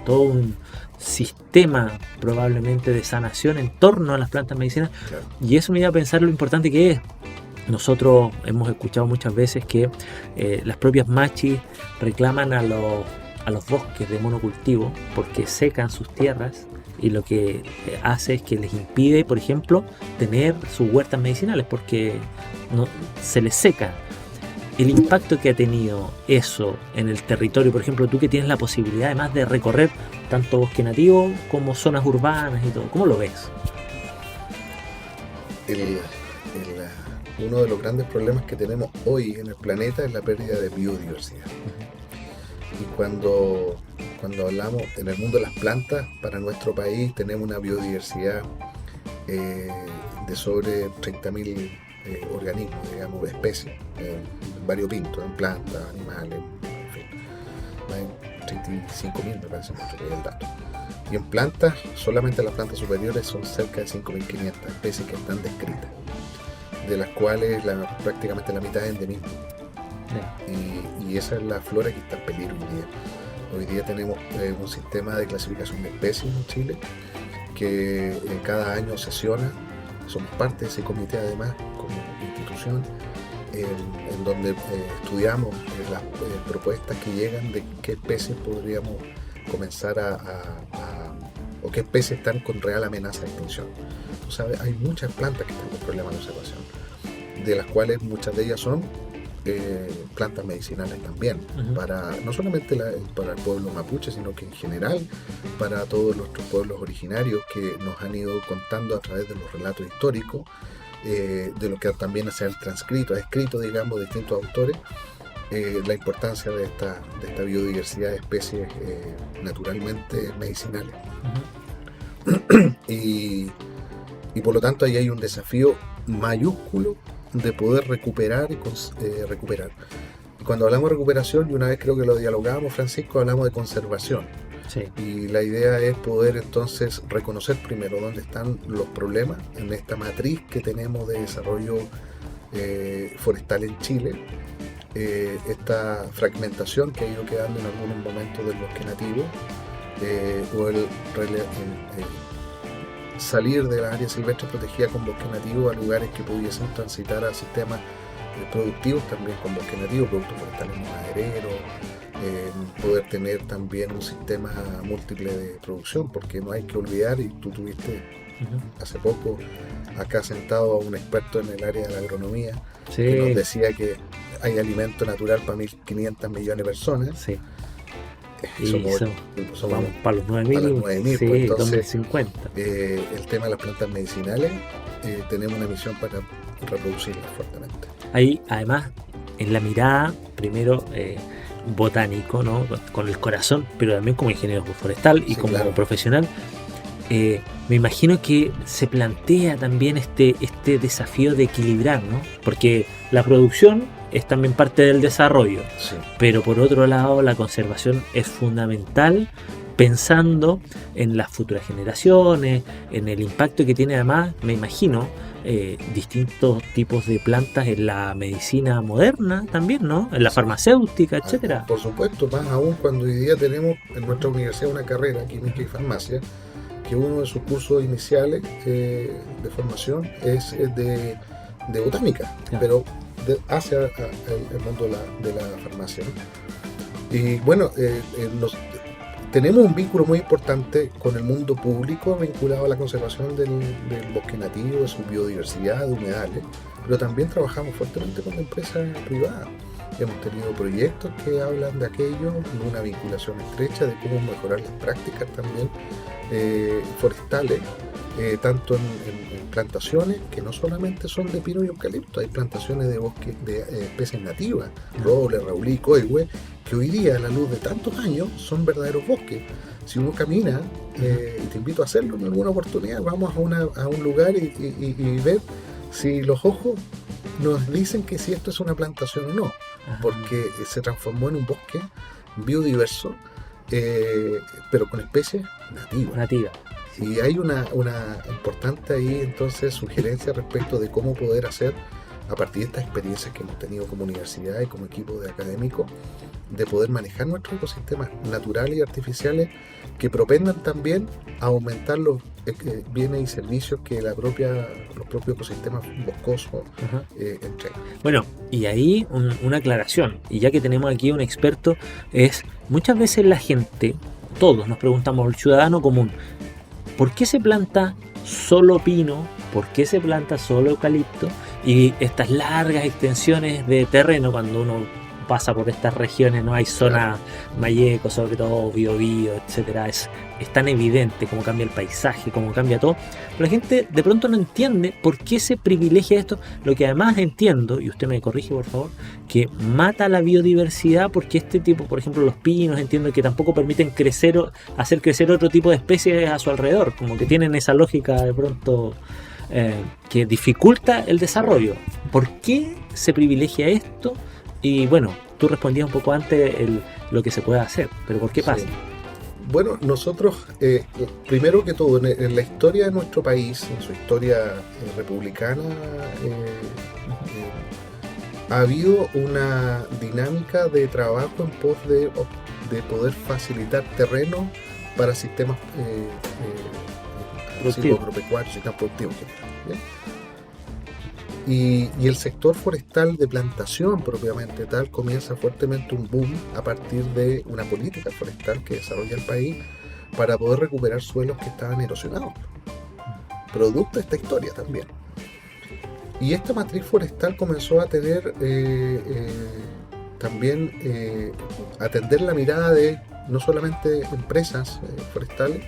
todo un sistema probablemente de sanación en torno a las plantas medicinales, y eso me lleva a pensar lo importante que es. Nosotros hemos escuchado muchas veces que las propias machis reclaman a los bosques de monocultivo porque secan sus tierras, y lo que hace es que les impide, por ejemplo, tener sus huertas medicinales porque se les seca. El impacto que ha tenido eso en el territorio, por ejemplo, tú que tienes la posibilidad además de recorrer tanto bosque nativo como zonas urbanas y todo, ¿cómo lo ves? Uno de los grandes problemas que tenemos hoy en el planeta es la pérdida de biodiversidad. Y cuando hablamos en el mundo de las plantas, para nuestro país tenemos una biodiversidad de sobre 30.000 organismos, digamos, especies, variopintos, en plantas, animales, en fin. 35.000 me parece mucho que es el dato. Y en plantas, solamente las plantas superiores son cerca de 5.500 especies que están descritas, de las cuales prácticamente la mitad es endemismo. Y esa es la flora que está en peligro hoy día. Hoy día tenemos un sistema de clasificación de especies en Chile que cada año sesiona. Somos parte de ese comité además como institución, en donde estudiamos las propuestas que llegan de qué especies podríamos comenzar o qué especies están con real amenaza de extinción. Tú sabes, hay muchas plantas que están con problemas de conservación, de las cuales muchas de ellas son plantas medicinales también, no solamente para el pueblo mapuche, sino que en general para todos nuestros pueblos originarios que nos han ido contando a través de los relatos históricos, de lo que también se ha escrito, digamos, distintos autores, la importancia de esta biodiversidad de especies naturalmente medicinales. Y por lo tanto ahí hay un desafío mayúsculo de poder recuperar y recuperar. Cuando hablamos de recuperación, y una vez creo que lo dialogábamos, Francisco, hablamos de conservación. Sí. Y la idea es poder entonces reconocer primero dónde están los problemas en esta matriz que tenemos de desarrollo forestal en Chile, esta fragmentación que ha ido quedando en algunos momentos del bosque nativo, o el salir de las áreas silvestres protegidas con bosque nativo a lugares que pudiesen transitar a sistemas productivos también con bosque nativo, productos forestales madereros, poder tener también un sistema múltiple de producción, porque no hay que olvidar, y tú tuviste hace poco acá sentado a un experto en el área de la agronomía, que nos decía que hay alimento natural para 1.500 millones de personas. Y somos vamos para los 9.000, sí, pues, entonces, 2050. El tema de las plantas medicinales, tenemos una misión para reproducirlas fuertemente. Ahí, además, en la mirada, primero botánico, ¿no? Con el corazón, pero también como ingeniero forestal y como profesional, me imagino que se plantea también este desafío de equilibrar, ¿no? Porque la producción es también parte del desarrollo, sí. Pero por otro lado la conservación es fundamental, pensando en las futuras generaciones, en el impacto que tiene además, me imagino, distintos tipos de plantas en la medicina moderna también, ¿no? En la farmacéutica, etcétera. Por supuesto, más aún cuando hoy día tenemos en nuestra universidad una carrera, química y farmacia, que uno de sus cursos iniciales de formación es de botánica, pero hacia el mundo de la farmacia, ¿no? Y bueno, tenemos un vínculo muy importante con el mundo público vinculado a la conservación del bosque nativo, de su biodiversidad, de humedales, pero también trabajamos fuertemente con la empresa privada. Hemos tenido proyectos que hablan de aquello, una vinculación estrecha de cómo mejorar las prácticas también forestales, tanto en plantaciones que no solamente son de pino y eucalipto, hay plantaciones de bosques de especies nativas, roble, raulí, coihue, que hoy día a la luz de tantos años son verdaderos bosques. Si uno camina, y te invito a hacerlo en alguna oportunidad, vamos a un lugar y ver si los ojos nos dicen que si esto es una plantación o no, porque se transformó en un bosque biodiverso, pero con especies nativas. Y hay una importante ahí entonces sugerencia respecto de cómo poder hacer, a partir de estas experiencias que hemos tenido como universidad y como equipo de académicos, de poder manejar nuestros ecosistemas naturales y artificiales que propendan también a aumentar los bienes y servicios que los propios ecosistemas boscosos entregan. Bueno, y ahí una aclaración, y ya que tenemos aquí un experto, es muchas veces la gente, todos nos preguntamos, el ciudadano común, ¿por qué se planta solo pino? ¿Por qué se planta solo eucalipto? Y estas largas extensiones de terreno, cuando uno pasa por estas regiones, no hay zona Mayeco, sobre todo Biobío, etcétera, es tan evidente cómo cambia el paisaje, cómo cambia todo, pero la gente de pronto no entiende por qué se privilegia esto. Lo que además entiendo, y usted me corrige por favor, que mata la biodiversidad, porque este tipo, por ejemplo los pinos, entiendo que tampoco permiten hacer crecer otro tipo de especies a su alrededor, como que tienen esa lógica de pronto que dificulta el desarrollo. ¿Por qué se privilegia esto? Y bueno, tú respondías un poco antes lo que se puede hacer, pero ¿por qué pasa? Sí. Bueno, nosotros, primero que todo, en la historia de nuestro país, en su historia republicana, ha habido una dinámica de trabajo en pos de poder facilitar terreno para sistemas agropecuarios, sistemas productivos en general, ¿bien? Y el sector forestal de plantación propiamente tal comienza fuertemente un boom a partir de una política forestal que desarrolla el país para poder recuperar suelos que estaban erosionados, producto de esta historia también. Y esta matriz forestal comenzó a tener también atender la mirada de no solamente empresas forestales,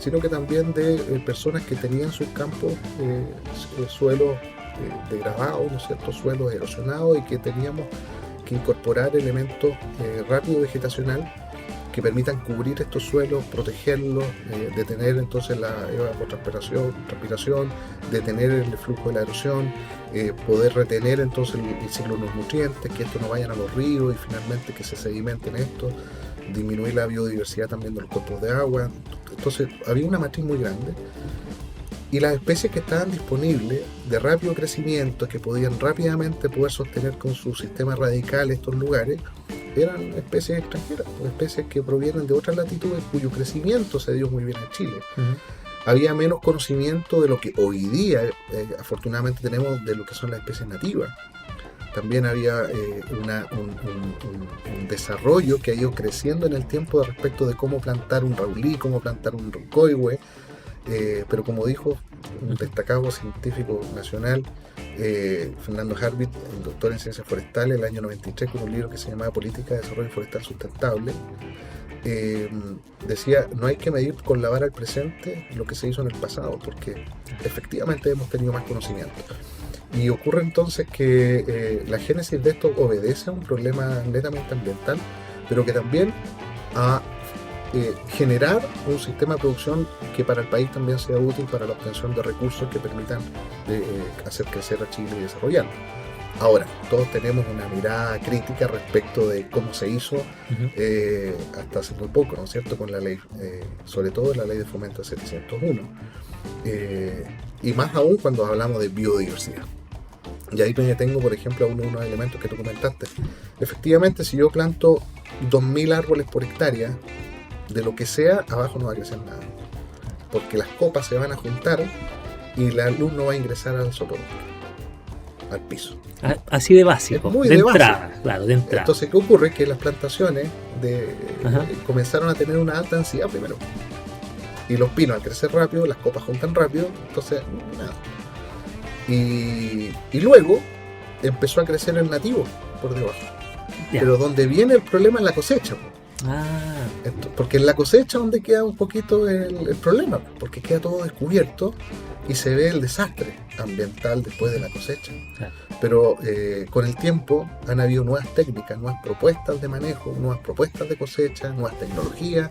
sino que también de personas que tenían sus campos suelos degradados, ¿no es cierto?, suelos erosionados, y que teníamos que incorporar elementos rápido vegetacional que permitan cubrir estos suelos, protegerlos, detener entonces la evapotranspiración, detener el flujo de la erosión, poder retener entonces el ciclo de los nutrientes, que estos no vayan a los ríos y finalmente que se sedimenten estos, disminuir la biodiversidad también de los cuerpos de agua. Entonces había una matriz muy grande. Y las especies que estaban disponibles de rápido crecimiento, que podían rápidamente poder sostener con su sistema radical estos lugares, eran especies extranjeras, especies que provienen de otras latitudes cuyo crecimiento se dio muy bien en Chile. Había menos conocimiento de lo que hoy día, afortunadamente, tenemos de lo que son las especies nativas. También había un desarrollo que ha ido creciendo en el tiempo respecto de cómo plantar un raulí, cómo plantar un coihue. Pero como dijo un destacado científico nacional, Fernando Harvit, el doctor en ciencias forestales, el año 93, con un libro que se llamaba Política de Desarrollo Forestal Sustentable, decía, no hay que medir con la vara al presente lo que se hizo en el pasado, porque efectivamente hemos tenido más conocimiento. Y ocurre entonces que la génesis de esto obedece a un problema netamente ambiental, pero que también a generar un sistema de producción que para el país también sea útil para la obtención de recursos que permitan hacer crecer a Chile y desarrollarlo. Ahora, todos tenemos una mirada crítica respecto de cómo se hizo hasta hace muy poco, ¿no es cierto?, con la ley, sobre todo la ley de fomento de 701, y más aún cuando hablamos de biodiversidad. Y ahí me detengo, por ejemplo, a uno de los elementos que tú comentaste. Efectivamente, si yo planto 2.000 árboles por hectárea, de lo que sea, abajo no va a crecer nada, porque las copas se van a juntar y la luz no va a ingresar al sotobosque, al piso. Así de básico, muy de de entrada, base. Claro, de entrada. Entonces, ¿qué ocurre? Que las plantaciones comenzaron a tener una alta densidad primero, y los pinos al crecer rápido, las copas juntan rápido, entonces nada. Y luego empezó a crecer el nativo por debajo. Ya. Pero donde viene el problema es la cosecha. Porque en la cosecha donde queda un poquito el problema, porque queda todo descubierto y se ve el desastre ambiental después de la cosecha. Claro. Pero con el tiempo han habido nuevas técnicas, nuevas propuestas de manejo, nuevas propuestas de cosecha, nuevas tecnologías,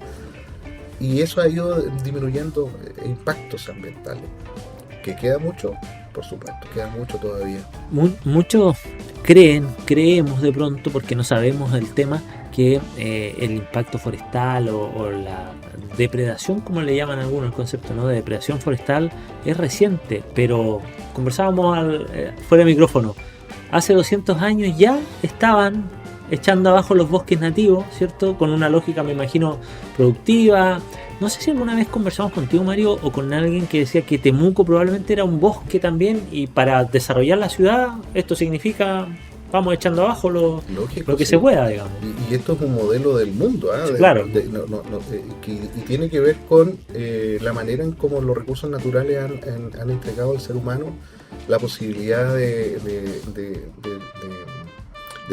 y eso ha ido disminuyendo impactos ambientales. ¿Que queda mucho? Por supuesto, queda mucho todavía. Muchos creemos de pronto, porque no sabemos el tema, que el impacto forestal o la depredación, como le llaman algunos el concepto, ¿no?, de depredación forestal, es reciente, pero conversábamos fuera de micrófono, hace 200 años ya estaban echando abajo los bosques nativos, ¿cierto?, con una lógica, me imagino, productiva. No sé si alguna vez conversamos contigo, Mario, o con alguien que decía que Temuco probablemente era un bosque también, y para desarrollar la ciudad esto significa vamos echando abajo lo que se pueda, digamos. Y esto es un modelo del mundo, ¿eh? Claro. Y tiene que ver con la manera en cómo los recursos naturales han entregado al ser humano la posibilidad de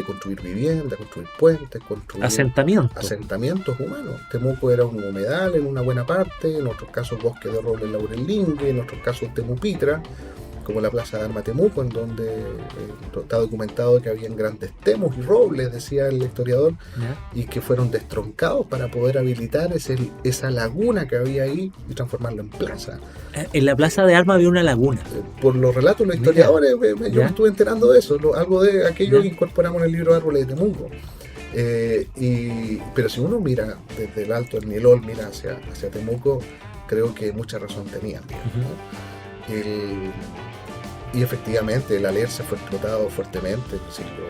construir vivienda, construir puentes, construir asentamientos humanos. Temuco era un humedal en una buena parte, en otros casos bosque de roble laurel-lingue, en otros casos Temupitra, como la Plaza de Armas Temuco, en donde está documentado que habían grandes temus y robles, decía el historiador, y que fueron destroncados para poder habilitar esa laguna que había ahí y transformarlo en plaza. En la Plaza de Armas había una laguna. Por los relatos de los historiadores, yo me estuve enterando de eso, algo de aquello que incorporamos en el libro Árboles de Temuco. Pero si uno mira desde el Alto del Nielol, mira hacia Temuco, creo que mucha razón tenía, ¿no? Y efectivamente el Alerce fue explotado fuertemente en el siglo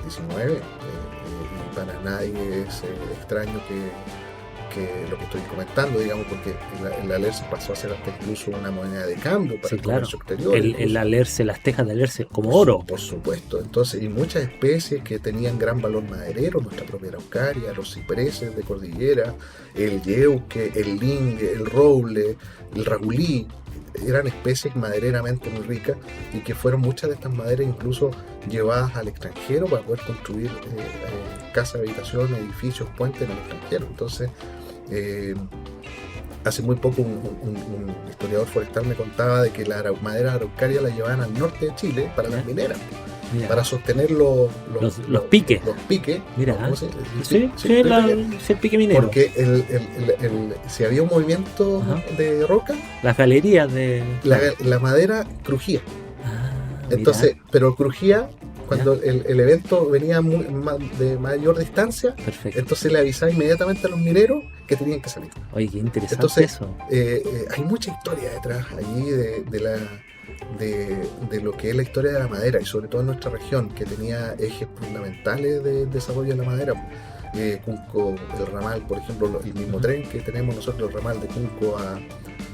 XIX, y para nadie es extraño que lo que estoy comentando, digamos, porque el Alerce pasó a ser hasta incluso una moneda de cambio para el comercio exterior. El Alerce, las tejas de Alerce como oro. Por supuesto. Entonces, y muchas especies que tenían gran valor maderero, nuestra propia araucaria, los cipreses de cordillera, el yeuque, el lingue, el roble, el ragulí, eran especies madereramente muy ricas, y que fueron muchas de estas maderas incluso llevadas al extranjero para poder construir casas, habitaciones, edificios, puentes en el extranjero. Entonces, hace muy poco un historiador forestal me contaba de que la madera araucaria la llevaban al norte de Chile para las mineras, para sostener los piques. Los piques. Mira, ¿cómo se dice? El pique minero. Porque si había un movimiento de roca, las galerías de la madera crujía. Entonces, pero crujía cuando el evento venía de mayor distancia. Perfecto. Entonces le avisaba inmediatamente a los mineros que tenían que salir. Oye, qué interesante. Entonces, eso. Hay mucha historia detrás allí de lo que es la historia de la madera, y sobre todo en nuestra región, que tenía ejes fundamentales de desarrollo de la madera. Cunco, el ramal, por ejemplo, el mismo tren que tenemos nosotros, el ramal de Cunco a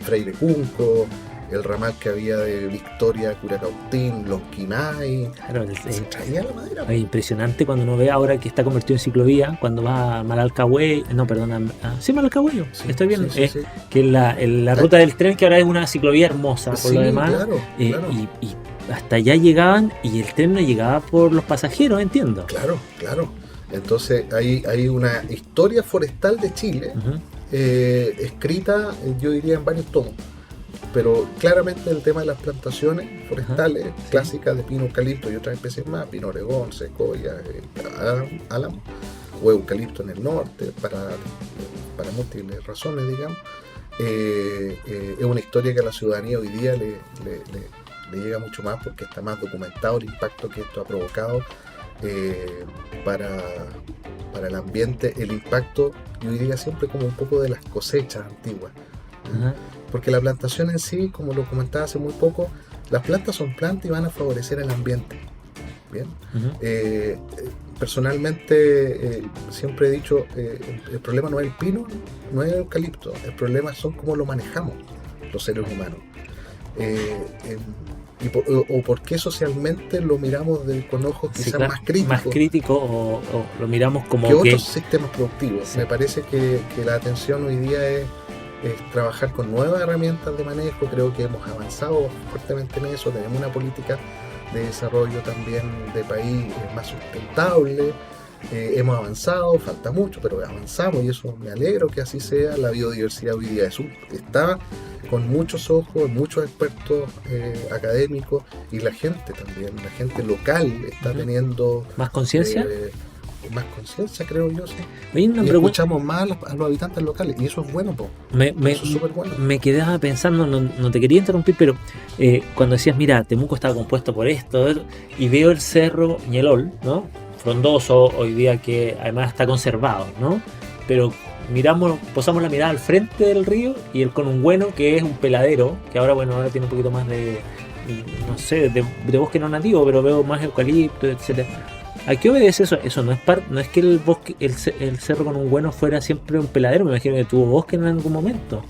Freire Cunco, el ramal que había de Victoria a Curacautín, los Quinay. Claro, se traía la madera. Es impresionante cuando uno ve ahora que está convertido en ciclovía, cuando va a Malalcahuey, Malalcahuey, estoy bien, sí. Que la ruta del tren, que ahora es una ciclovía hermosa por lo demás, claro. Y hasta allá llegaban y el tren no llegaba por los pasajeros, entiendo. Claro. Entonces hay una historia forestal de Chile, escrita, yo diría, en varios tomos. Pero claramente el tema de las plantaciones forestales clásicas de pino, eucalipto y otras especies más, pino oregón, secoya, álamo o eucalipto en el norte, para múltiples razones, digamos, es una historia que a la ciudadanía hoy día le llega mucho más, porque está más documentado el impacto que esto ha provocado para el ambiente, el impacto, yo diría siempre, como un poco de las cosechas antiguas. Porque la plantación en sí, como lo comentaba hace muy poco, las plantas son plantas y van a favorecer el ambiente. Bien. Personalmente siempre he dicho, el problema no es el pino, no es el eucalipto, el problema son cómo lo manejamos los seres humanos. O por qué socialmente lo miramos con ojos quizás más críticos. Más críticos, o lo miramos como que otros sistemas productivos. Sí. Me parece que la atención hoy día es trabajar con nuevas herramientas de manejo. Creo que hemos avanzado fuertemente en eso. Tenemos una política de desarrollo también de país más sustentable. Hemos avanzado, falta mucho, pero avanzamos, y eso me alegro que así sea. La biodiversidad hoy día está con muchos ojos, muchos expertos académicos, y la gente también, la gente local está teniendo más conciencia. Más conciencia, creo yo, sí. Y escuchamos más a los habitantes locales, y eso es bueno, eso es súper bueno. Me quedaba pensando, no te quería interrumpir, pero cuando decías, mira, Temuco estaba compuesto por esto, y veo el cerro Ñelol, ¿no? Frondoso, hoy día, que además está conservado, ¿no? Pero posamos la mirada al frente del río, y el Conungüeno, que es un peladero, que ahora tiene un poquito más de, no sé, de bosque no nativo, pero veo más eucalipto, etcétera. ¿A qué obedece eso? Eso no es que el bosque, el cerro Conungüeno fuera siempre un peladero. Me imagino que tuvo bosque en algún momento.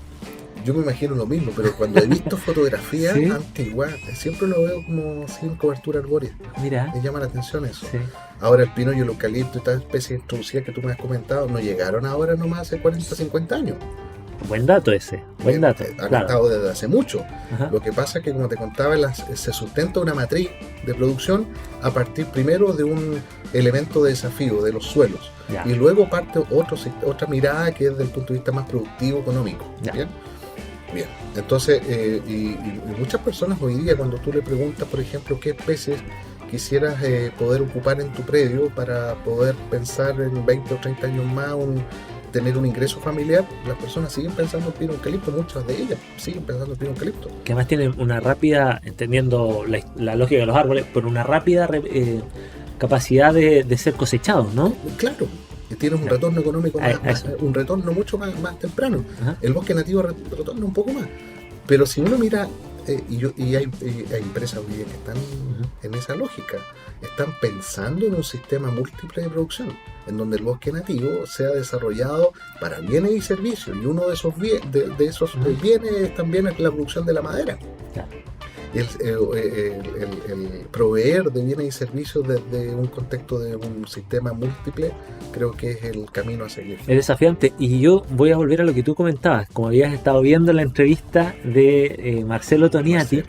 Yo me imagino lo mismo, pero cuando he visto fotografías antiguas, siempre lo veo como sin cobertura arbórea. Mira. Me llama la atención eso. Sí. Ahora el pino y el eucalipto y estas especies introducidas que tú me has comentado no llegaron ahora nomás hace 40, 50 años. Buen dato ese, buen dato. Han estado desde hace mucho. Lo que pasa es que, como te contaba, se sustenta una matriz de producción a partir primero de un elemento de desafío de los suelos. Ya. Y luego parte otra mirada que es desde el punto de vista más productivo, económico. Bien. Entonces, y muchas personas hoy día, cuando tú le preguntas, por ejemplo, qué especies quisieras poder ocupar en tu predio para poder pensar en 20 o 30 años más tener un ingreso familiar, las personas siguen pensando en pino eucalipto, muchas de ellas siguen pensando en pino eucalipto. Que además tienen una rápida, entendiendo la lógica de los árboles, pero una rápida capacidad de ser cosechados, ¿no? Claro, tienes un retorno económico, un retorno mucho más temprano. El bosque nativo retorna un poco más. Pero si uno mira, y hay empresas hoy día que están en esa lógica, están pensando en un sistema múltiple de producción, en donde el bosque nativo sea desarrollado para bienes y servicios, y uno de esos bienes también es la producción de la madera. Claro. El proveer de bienes y servicios desde un contexto de un sistema múltiple, creo que es el camino a seguir. Es desafiante, y yo voy a volver a lo que tú comentabas, como habías estado viendo la entrevista de Marcelo Toniati,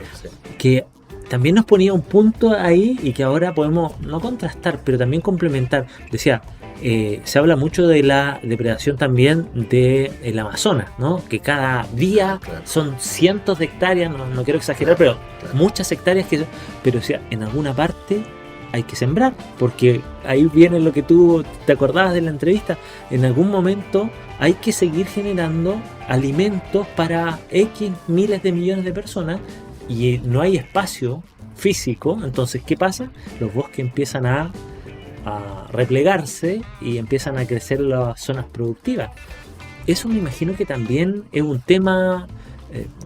que también nos ponía un punto ahí, y que ahora podemos no contrastar, pero también complementar. Decía, se habla mucho de la depredación también del Amazonas, ¿no? Que cada día son cientos de hectáreas, no quiero exagerar, pero muchas hectáreas pero o sea, en alguna parte hay que sembrar, porque ahí viene lo que tú te acordabas de la entrevista. En algún momento hay que seguir generando alimentos para X miles de millones de personas, y no hay espacio físico. Entonces, ¿qué pasa? Los bosques empiezan a replegarse y empiezan a crecer las zonas productivas. Eso me imagino que también es un tema,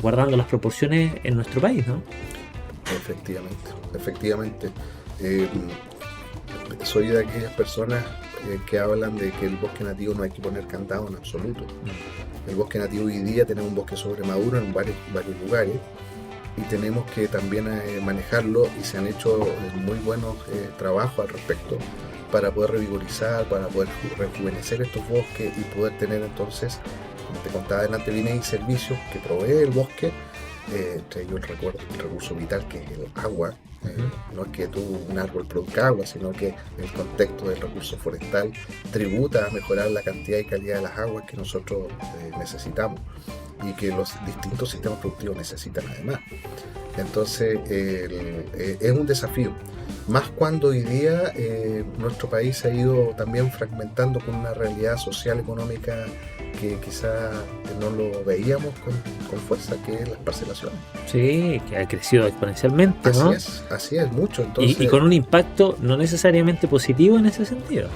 guardando las proporciones, en nuestro país, ¿no? Efectivamente. Soy de aquellas personas que hablan de que el bosque nativo no hay que poner candado en absoluto. El bosque nativo hoy día tenemos un bosque sobremaduro en varios lugares, y tenemos que también manejarlo, y se han hecho muy buenos trabajos al respecto para poder revigorizar, para poder rejuvenecer estos bosques y poder tener entonces, como te contaba adelante, bienes y servicios que provee el bosque, entre ellos el recurso vital que es el agua, No es que un árbol produzca agua, sino que el contexto del recurso forestal tributa a mejorar la cantidad y calidad de las aguas que nosotros necesitamos y que los distintos sistemas productivos necesitan además. Entonces es un desafío, más cuando hoy día nuestro país se ha ido también fragmentando con una realidad social, económica que quizá no lo veíamos con fuerza, que es las parcelaciones. Sí, que ha crecido exponencialmente, ¿no? Así es, mucho. Entonces, y con un impacto no necesariamente positivo en ese sentido.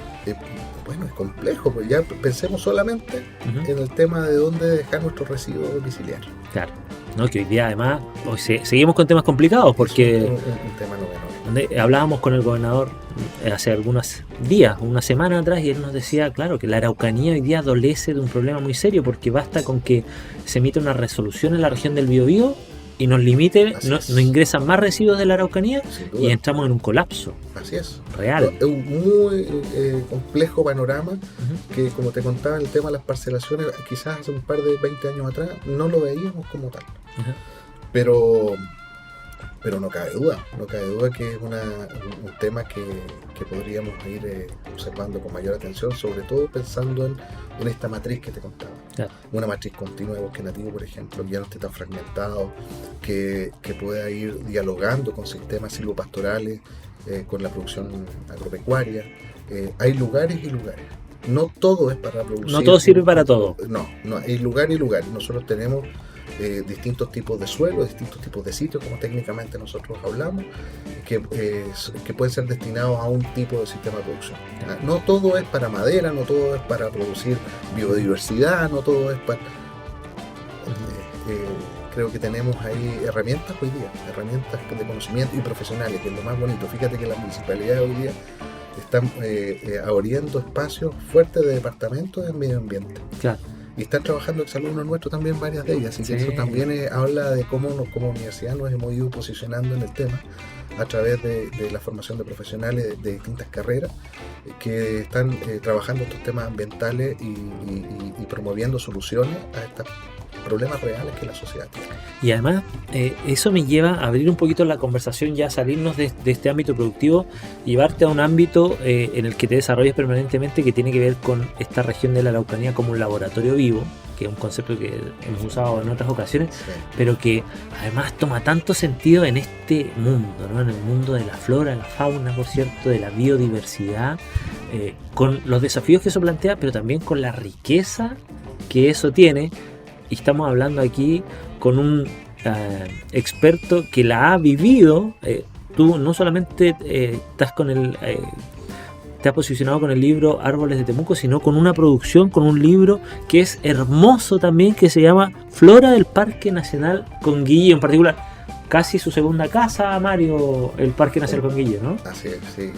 Bueno, es complejo, pues ya pensemos solamente en el tema de dónde dejar nuestros residuos domiciliarios. Claro, ¿no? Que hoy día además seguimos con temas complicados porque un tema no menor. Hablábamos con el gobernador hace algunos días, una semana atrás, y él nos decía, claro, que la Araucanía hoy día adolece de un problema muy serio porque basta con que se emita una resolución en la región del Biobío y nos limite, nos ingresan más residuos de la Araucanía y entramos en un colapso. Así es. Real. Es un muy complejo panorama que, como te contaba, el tema de las parcelaciones, quizás hace un par de 20 años atrás no lo veíamos como tal. Pero no cabe duda que es un tema que podríamos ir observando con mayor atención, sobre todo pensando en esta matriz que te contaba. Claro. Una matriz continua de bosque nativo, por ejemplo, que ya no esté tan fragmentado, que pueda ir dialogando con sistemas silvopastorales, con la producción agropecuaria. Hay lugares y lugares. No todo es para producir. No todo sirve para todo. No, hay lugar y lugar. Nosotros tenemos distintos tipos de suelo, distintos tipos de sitios, como técnicamente nosotros hablamos, que pueden ser destinados a un tipo de sistema de producción. No todo es para madera, no todo es para producir biodiversidad, no todo es para... creo que tenemos ahí herramientas hoy día, herramientas de conocimiento y profesionales, que es lo más bonito. Fíjate que las municipalidades hoy día están abriendo espacios fuertes de departamentos en medio ambiente. Claro. Y están trabajando exalumnos nuestros también, varias de ellas. Así que eso también habla de cómo como universidad nos hemos ido posicionando en el tema a través de la formación de profesionales de distintas carreras que están trabajando estos temas ambientales y promoviendo soluciones a estos problemas reales que la sociedad tiene. Y además eso me lleva a abrir un poquito la conversación, ya salirnos de este ámbito productivo y llevarte a un ámbito en el que te desarrollas permanentemente, que tiene que ver con esta región de la Araucanía como un laboratorio vivo, que es un concepto que hemos usado en otras ocasiones, pero que además toma tanto sentido en este mundo, ¿no? En el mundo de la flora, la fauna, por cierto, de la biodiversidad, con los desafíos que eso plantea, pero también con la riqueza que eso tiene. Y estamos hablando aquí con un experto que la ha vivido. Tú no solamente estás te has posicionado con el libro Árboles de Temuco, sino con una producción, con un libro que es hermoso también, que se llama Flora del Parque Nacional Conguillío, en particular. Casi su segunda casa, Mario, el Parque Nacional Conguillío, ¿no? Así es, sí.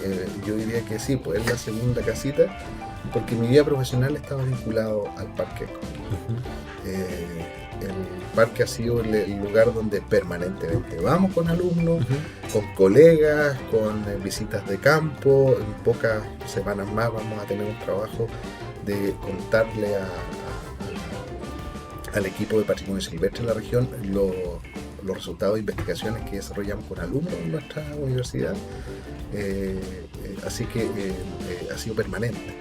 Yo diría que sí, pues es la segunda casita, porque mi vida profesional estaba vinculado al Parque Conguillío. El parque ha sido el lugar donde permanentemente vamos con alumnos, con colegas, con visitas de campo. En pocas semanas más vamos a tener un trabajo de contarle al equipo de patrimonio silvestre de la región los resultados de investigaciones que desarrollamos con alumnos en nuestra universidad. Así que ha sido permanente.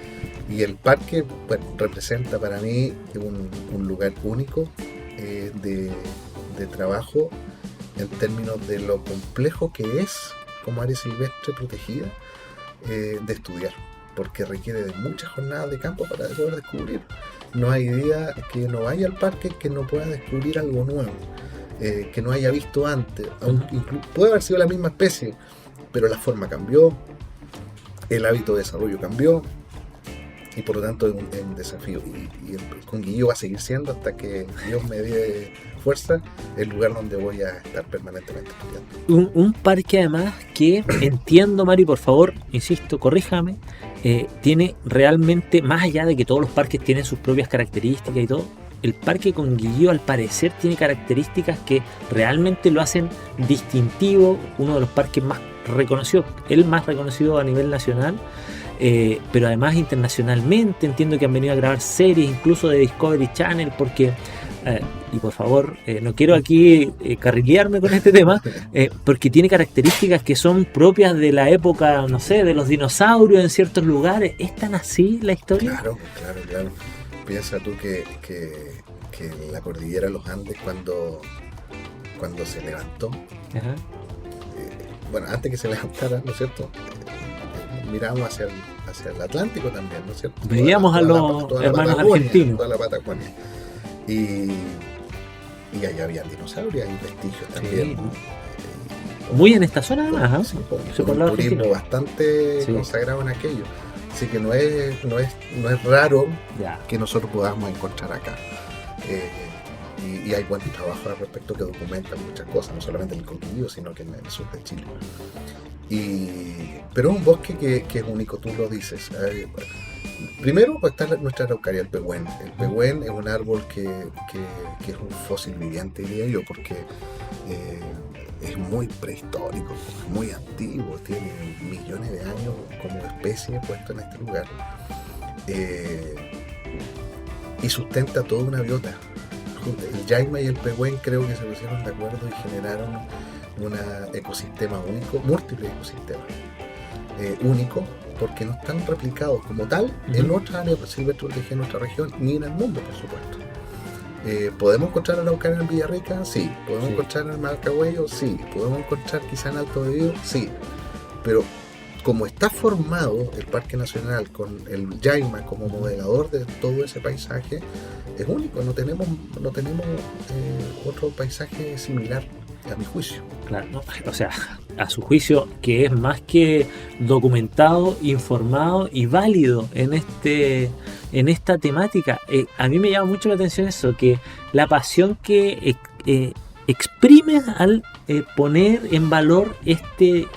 Y el parque, bueno, representa para mí un lugar único de trabajo en términos de lo complejo que es como área silvestre protegida de estudiar, porque requiere de muchas jornadas de campo para poder descubrir. No hay día que no vaya al parque que no pueda descubrir algo nuevo, que no haya visto antes. Puede haber sido la misma especie, pero la forma cambió, el hábito de desarrollo cambió, y por lo tanto es un desafío. Y el Conguillío va a seguir siendo, hasta que Dios me dé fuerza, el lugar donde voy a estar permanentemente estudiando. Un parque además que entiendo, Mari, por favor, insisto, corríjame, tiene realmente, más allá de que todos los parques tienen sus propias características y todo, el Parque Conguillío al parecer tiene características que realmente lo hacen distintivo, uno de los parques más reconocidos, el más reconocido a nivel nacional. Pero además internacionalmente entiendo que han venido a grabar series incluso de Discovery Channel, porque y por favor, no quiero aquí carrilearme con este tema, porque tiene características que son propias de la época, no sé, de los dinosaurios en ciertos lugares. ¿Es tan así la historia? Claro. Piensa tú que la cordillera de los Andes cuando se levantó, Ajá. bueno, antes que se levantara, ¿no es cierto? Mirábamos hacia el Atlántico también, ¿no es cierto? Veíamos a los hermanos argentinos. Toda la Patagonia. Y allá había dinosaurios y vestigios también. Sí. Muy en esta zona además, sí, con un turismo bastante consagrado en aquello. Así que no es raro que nosotros podamos encontrar acá. Y hay buen trabajo al respecto que documentan muchas cosas, no solamente en el Coquimbo, sino que en el sur de Chile. Pero es un bosque que es único, tú lo dices. Primero pues, está nuestra araucaria, el pehuen. El pehuen es un árbol que es un fósil viviente, diría yo, porque es muy prehistórico, muy antiguo, tiene millones de años como especie puesto en este lugar. Y sustenta toda una biota. El yaima y el pehuen creo que se pusieron de acuerdo y generaron un ecosistema único, múltiples ecosistemas únicos, porque no están replicados como tal en otras áreas silvestres protegidas en nuestra región ni en el mundo, por supuesto. ¿Podemos encontrar araucaria en Villarrica? Sí. ¿Podemos encontrar en Marcahuello? Sí. ¿Podemos encontrar quizá en Alto Bebío? Sí. Pero como está formado el Parque Nacional con el yaima como modelador de todo ese paisaje, es único, no tenemos otro paisaje similar, a mi juicio. Claro, ¿no? O sea, a su juicio, que es más que documentado, informado y válido en esta temática. A mí me llama mucho la atención eso, que la pasión que exprime al poner en valor este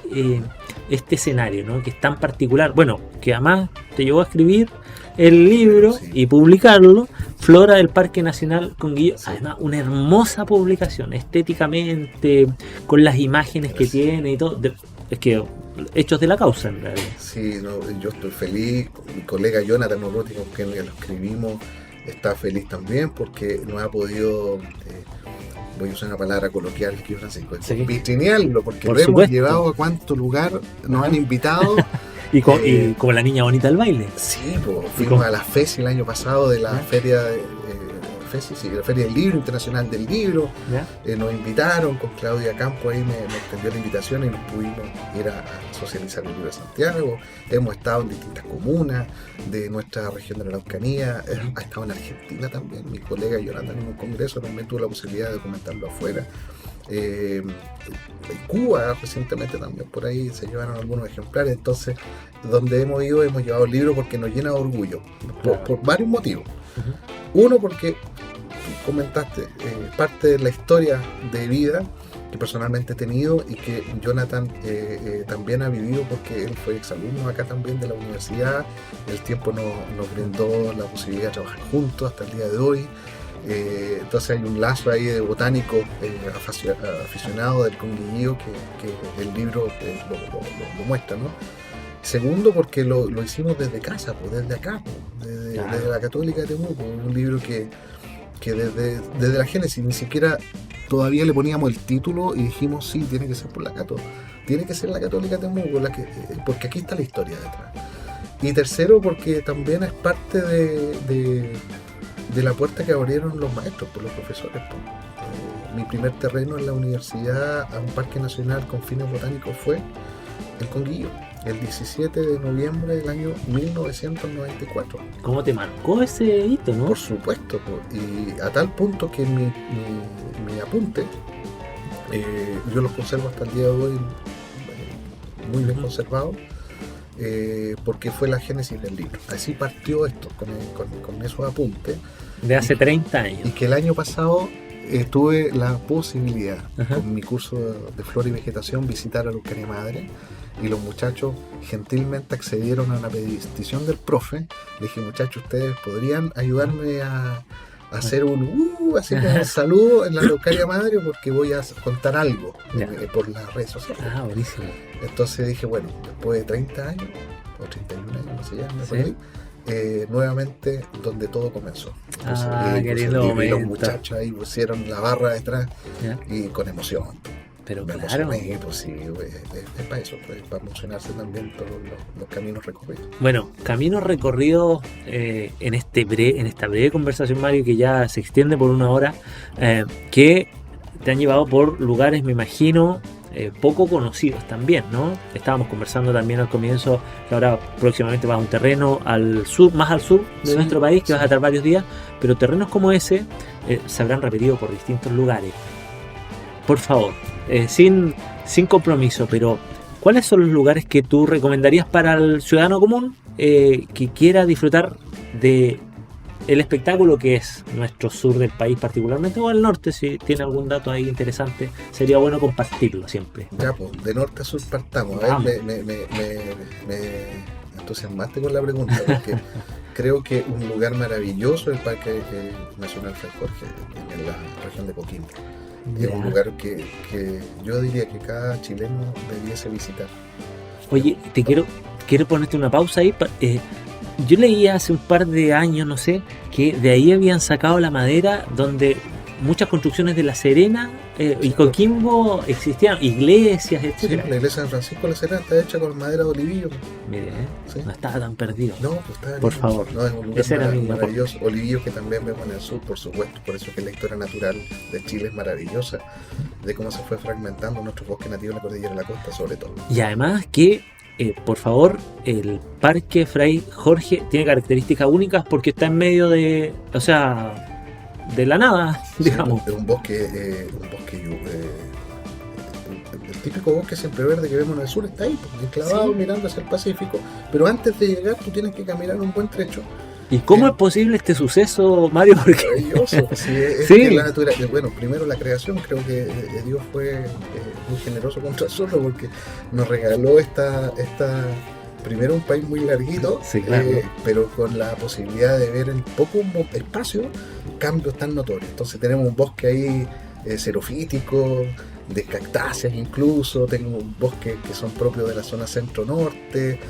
escenario, ¿no? Que es tan particular. Bueno, que además te llevó a escribir el libro y publicarlo, Flora del Parque Nacional Conguillo. Además, una hermosa publicación, estéticamente, con las imágenes que tiene y todo. Es que hechos de la causa, en realidad. Sí, yo estoy feliz. Mi colega Jonathan Urruti, con quien lo escribimos, está feliz también porque nos ha podido... voy a usar una palabra coloquial aquí, Francisco, vitrinearlo, porque lo hemos llevado a cuánto lugar nos han invitado. Y como la niña bonita del baile. Sí, fuimos a la FESI el año pasado de la feria la Feria del Libro, Internacional del Libro. Nos invitaron con Claudia Campo, ahí me extendió la invitación y nos pudimos ir a socializar el libro de Santiago. Hemos estado en distintas comunas de nuestra región de la Araucanía. Ha estado en Argentina también. Mi colega Jonathan en un congreso también tuvo la posibilidad de documentarlo afuera. Cuba recientemente también por ahí se llevaron algunos ejemplares. Entonces, donde hemos ido, hemos llevado el libro porque nos llena de orgullo por varios motivos. Uno, porque comentaste parte de la historia de vida que personalmente he tenido y que Jonathan también ha vivido, porque él fue exalumno acá también de la universidad. El tiempo nos brindó la posibilidad de trabajar juntos hasta el día de hoy. Entonces hay un lazo ahí de botánico aficionado del Conguillío que el libro lo muestra, ¿no? Segundo, porque lo hicimos desde casa, desde acá, desde la Católica de Temuco, un libro que desde la génesis ni siquiera todavía le poníamos el título y dijimos sí, tiene que ser por la Católica, tiene que ser la Católica de Temuco, porque aquí está la historia detrás. Y tercero, porque también es parte de la puerta que abrieron los maestros, por los profesores. Mi primer terreno en la universidad a un parque nacional con fines botánicos fue el Conguillo, el 17 de noviembre del año 1994. ¿Cómo te marcó ese hito, no? Por supuesto, y a tal punto que mi apunte, yo los conservo hasta el día de hoy muy bien conservados, porque fue la génesis del libro. Así partió esto, con esos apuntes. De hace 30 años. Y que el año pasado tuve la posibilidad, con mi curso de flora y vegetación, visitar a Araucanía Madre, y los muchachos gentilmente accedieron a una petición del profe. Le dije, muchachos, ustedes podrían ayudarme a hacer un saludo en la Araucanía Madre, porque voy a contar algo por las redes sociales. Buenísimo. Entonces dije, bueno, después de 30 años o 31 años, no sé ya, nuevamente donde todo comenzó. Entonces, qué lindo momento. Y los muchachos ahí pusieron la barra detrás, ¿ya? Y con emoción. Pero me claro. Emocioné, pues sí, es para eso, pues, para emocionarse también todos los caminos recorridos. Bueno, caminos recorridos en esta breve conversación, Mario, que ya se extiende por 1 hora, que te han llevado por lugares, me imagino, poco conocidos también, ¿no? Estábamos conversando también al comienzo que ahora próximamente vas a un terreno al sur, más al sur de nuestro país, que vas a estar varios días, pero terrenos como ese se habrán repetido por distintos lugares. Por favor, sin compromiso, pero ¿cuáles son los lugares que tú recomendarías para el ciudadano común que quiera disfrutar de el espectáculo que es nuestro sur del país particularmente, o el norte? Si tiene algún dato ahí interesante, sería bueno compartirlo siempre. Ya, pues, de norte a sur partamos. A ver, me entusiasmaste con la pregunta, porque creo que un lugar maravilloso es el Parque Nacional Fray Jorge, en la región de Coquimbo. Es un lugar que yo diría que cada chileno debiese visitar. Oye, quiero ponerte una pausa ahí. Yo leía hace un par de años, no sé, que de ahí habían sacado la madera donde muchas construcciones de La Serena y Coquimbo existían, iglesias, etc. Sí, la iglesia de San Francisco de La Serena está hecha con madera de olivillo. Mire, ¿sí? No estaba tan perdido. No, pues estaba por bien. Favor. No, es un lugar maravilloso. Olivillo que también vemos en el sur, por supuesto. Por eso que la historia natural de Chile es maravillosa, de cómo se fue fragmentando nuestro bosque nativo en la cordillera de la costa, sobre todo. Y además que por favor, el Parque Fray Jorge tiene características únicas porque está en medio de, o sea, de la nada, digamos. Sí, un bosque el típico bosque siempre verde que vemos en el sur está ahí, enclavado, sí, mirando hacia el Pacífico, pero antes de llegar tú tienes que caminar un buen trecho. ¿Y cómo es posible este suceso, Mario? Porque... Maravilloso. Sí, que la naturaleza. Bueno, primero la creación, creo que Dios fue muy generoso contra nosotros porque nos regaló primero un país muy larguito, sí, claro, pero con la posibilidad de ver en poco espacio cambios tan notorios. Entonces tenemos un bosque ahí xerofítico, de cactáceas incluso, tenemos bosques que son propios de la zona centro-norte.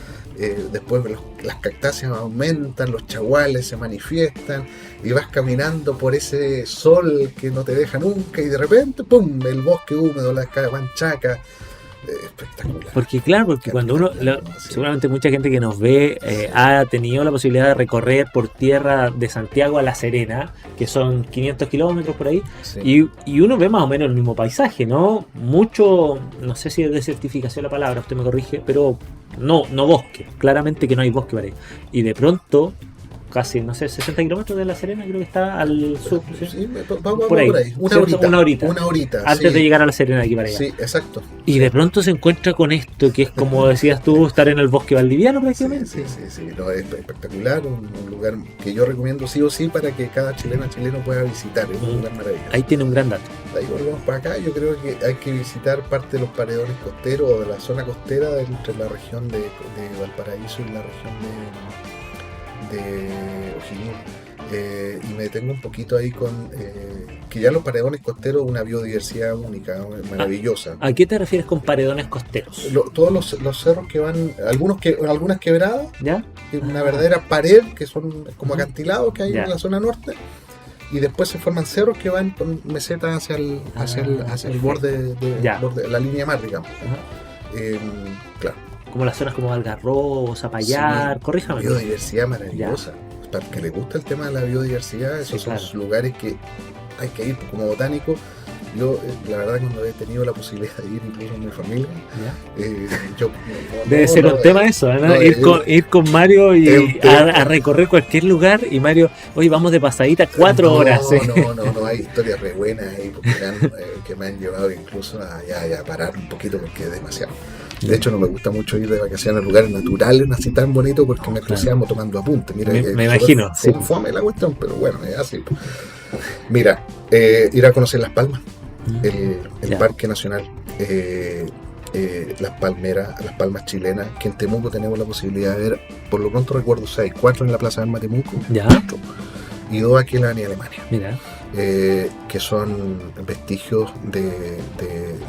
Después las cactáceas aumentan, los chaguales se manifiestan y vas caminando por ese sol que no te deja nunca y de repente ¡pum! El bosque húmedo, la Huanchaca. Espectacular. Porque cuando uno, seguramente mucha gente que nos ve ha tenido la posibilidad de recorrer por tierra de Santiago a La Serena, que son 500 kilómetros por ahí, sí, y uno ve más o menos el mismo paisaje, ¿no? Mucho, no sé si es desertificación la palabra, usted me corrige, pero no bosque, claramente que no hay bosque para ahí. Y de pronto, casi, no sé, 60 kilómetros de La Serena, creo que está al sur. Sí, vamos por ahí. Una horita. Antes sí, de llegar a La Serena, aquí para allá. Sí, exacto. Y de pronto se encuentra con esto, que es como decías tú, estar en el bosque valdiviano prácticamente. Sí. No, es espectacular, un lugar que yo recomiendo sí o sí para que cada chileno pueda visitar. Es un lugar maravilloso. Ahí tiene un gran dato. Ahí volvemos para acá. Yo creo que hay que visitar parte de los paredones costeros o de la zona costera entre la región de Valparaíso y la región de O'Higgins, y me detengo un poquito ahí con que ya los paredones costeros, una biodiversidad única, maravillosa. ¿A qué te refieres con paredones costeros? Todos los cerros que van, algunas quebradas, ¿ya? Una verdadera pared que son como acantilados que hay en la zona norte, y después se forman cerros que van con mesetas hacia el borde de la línea mar, digamos. Claro. Como las zonas como Algarrobo, Zapallar, sí, corríjame. Biodiversidad maravillosa. Ya. Para que le gusta el tema de la biodiversidad, esos son lugares que hay que ir como botánico. Yo, la verdad, cuando he tenido la posibilidad de ir, incluso en mi familia, debe ser un tema eso, ¿no? Ir con Mario y a recorrer cualquier lugar, y Mario, hoy vamos de pasadita 4 horas. No, hay historias re buenas ahí que me han llevado incluso a parar un poquito porque es demasiado. De hecho, no me gusta mucho ir de vacaciones a lugares naturales así tan bonitos porque me entusiasmo tomando apuntes. Mira, me imagino. Fome la cuestión, pero bueno, es así. Mira, ir a conocer Las Palmas, el Parque Nacional, Las Palmeras, Las Palmas chilenas, que en Temuco tenemos la posibilidad de ver, por lo pronto recuerdo 4 en la Plaza de Temuco, y 2 aquí en la Avenida Alemania. Mira. Que son vestigios de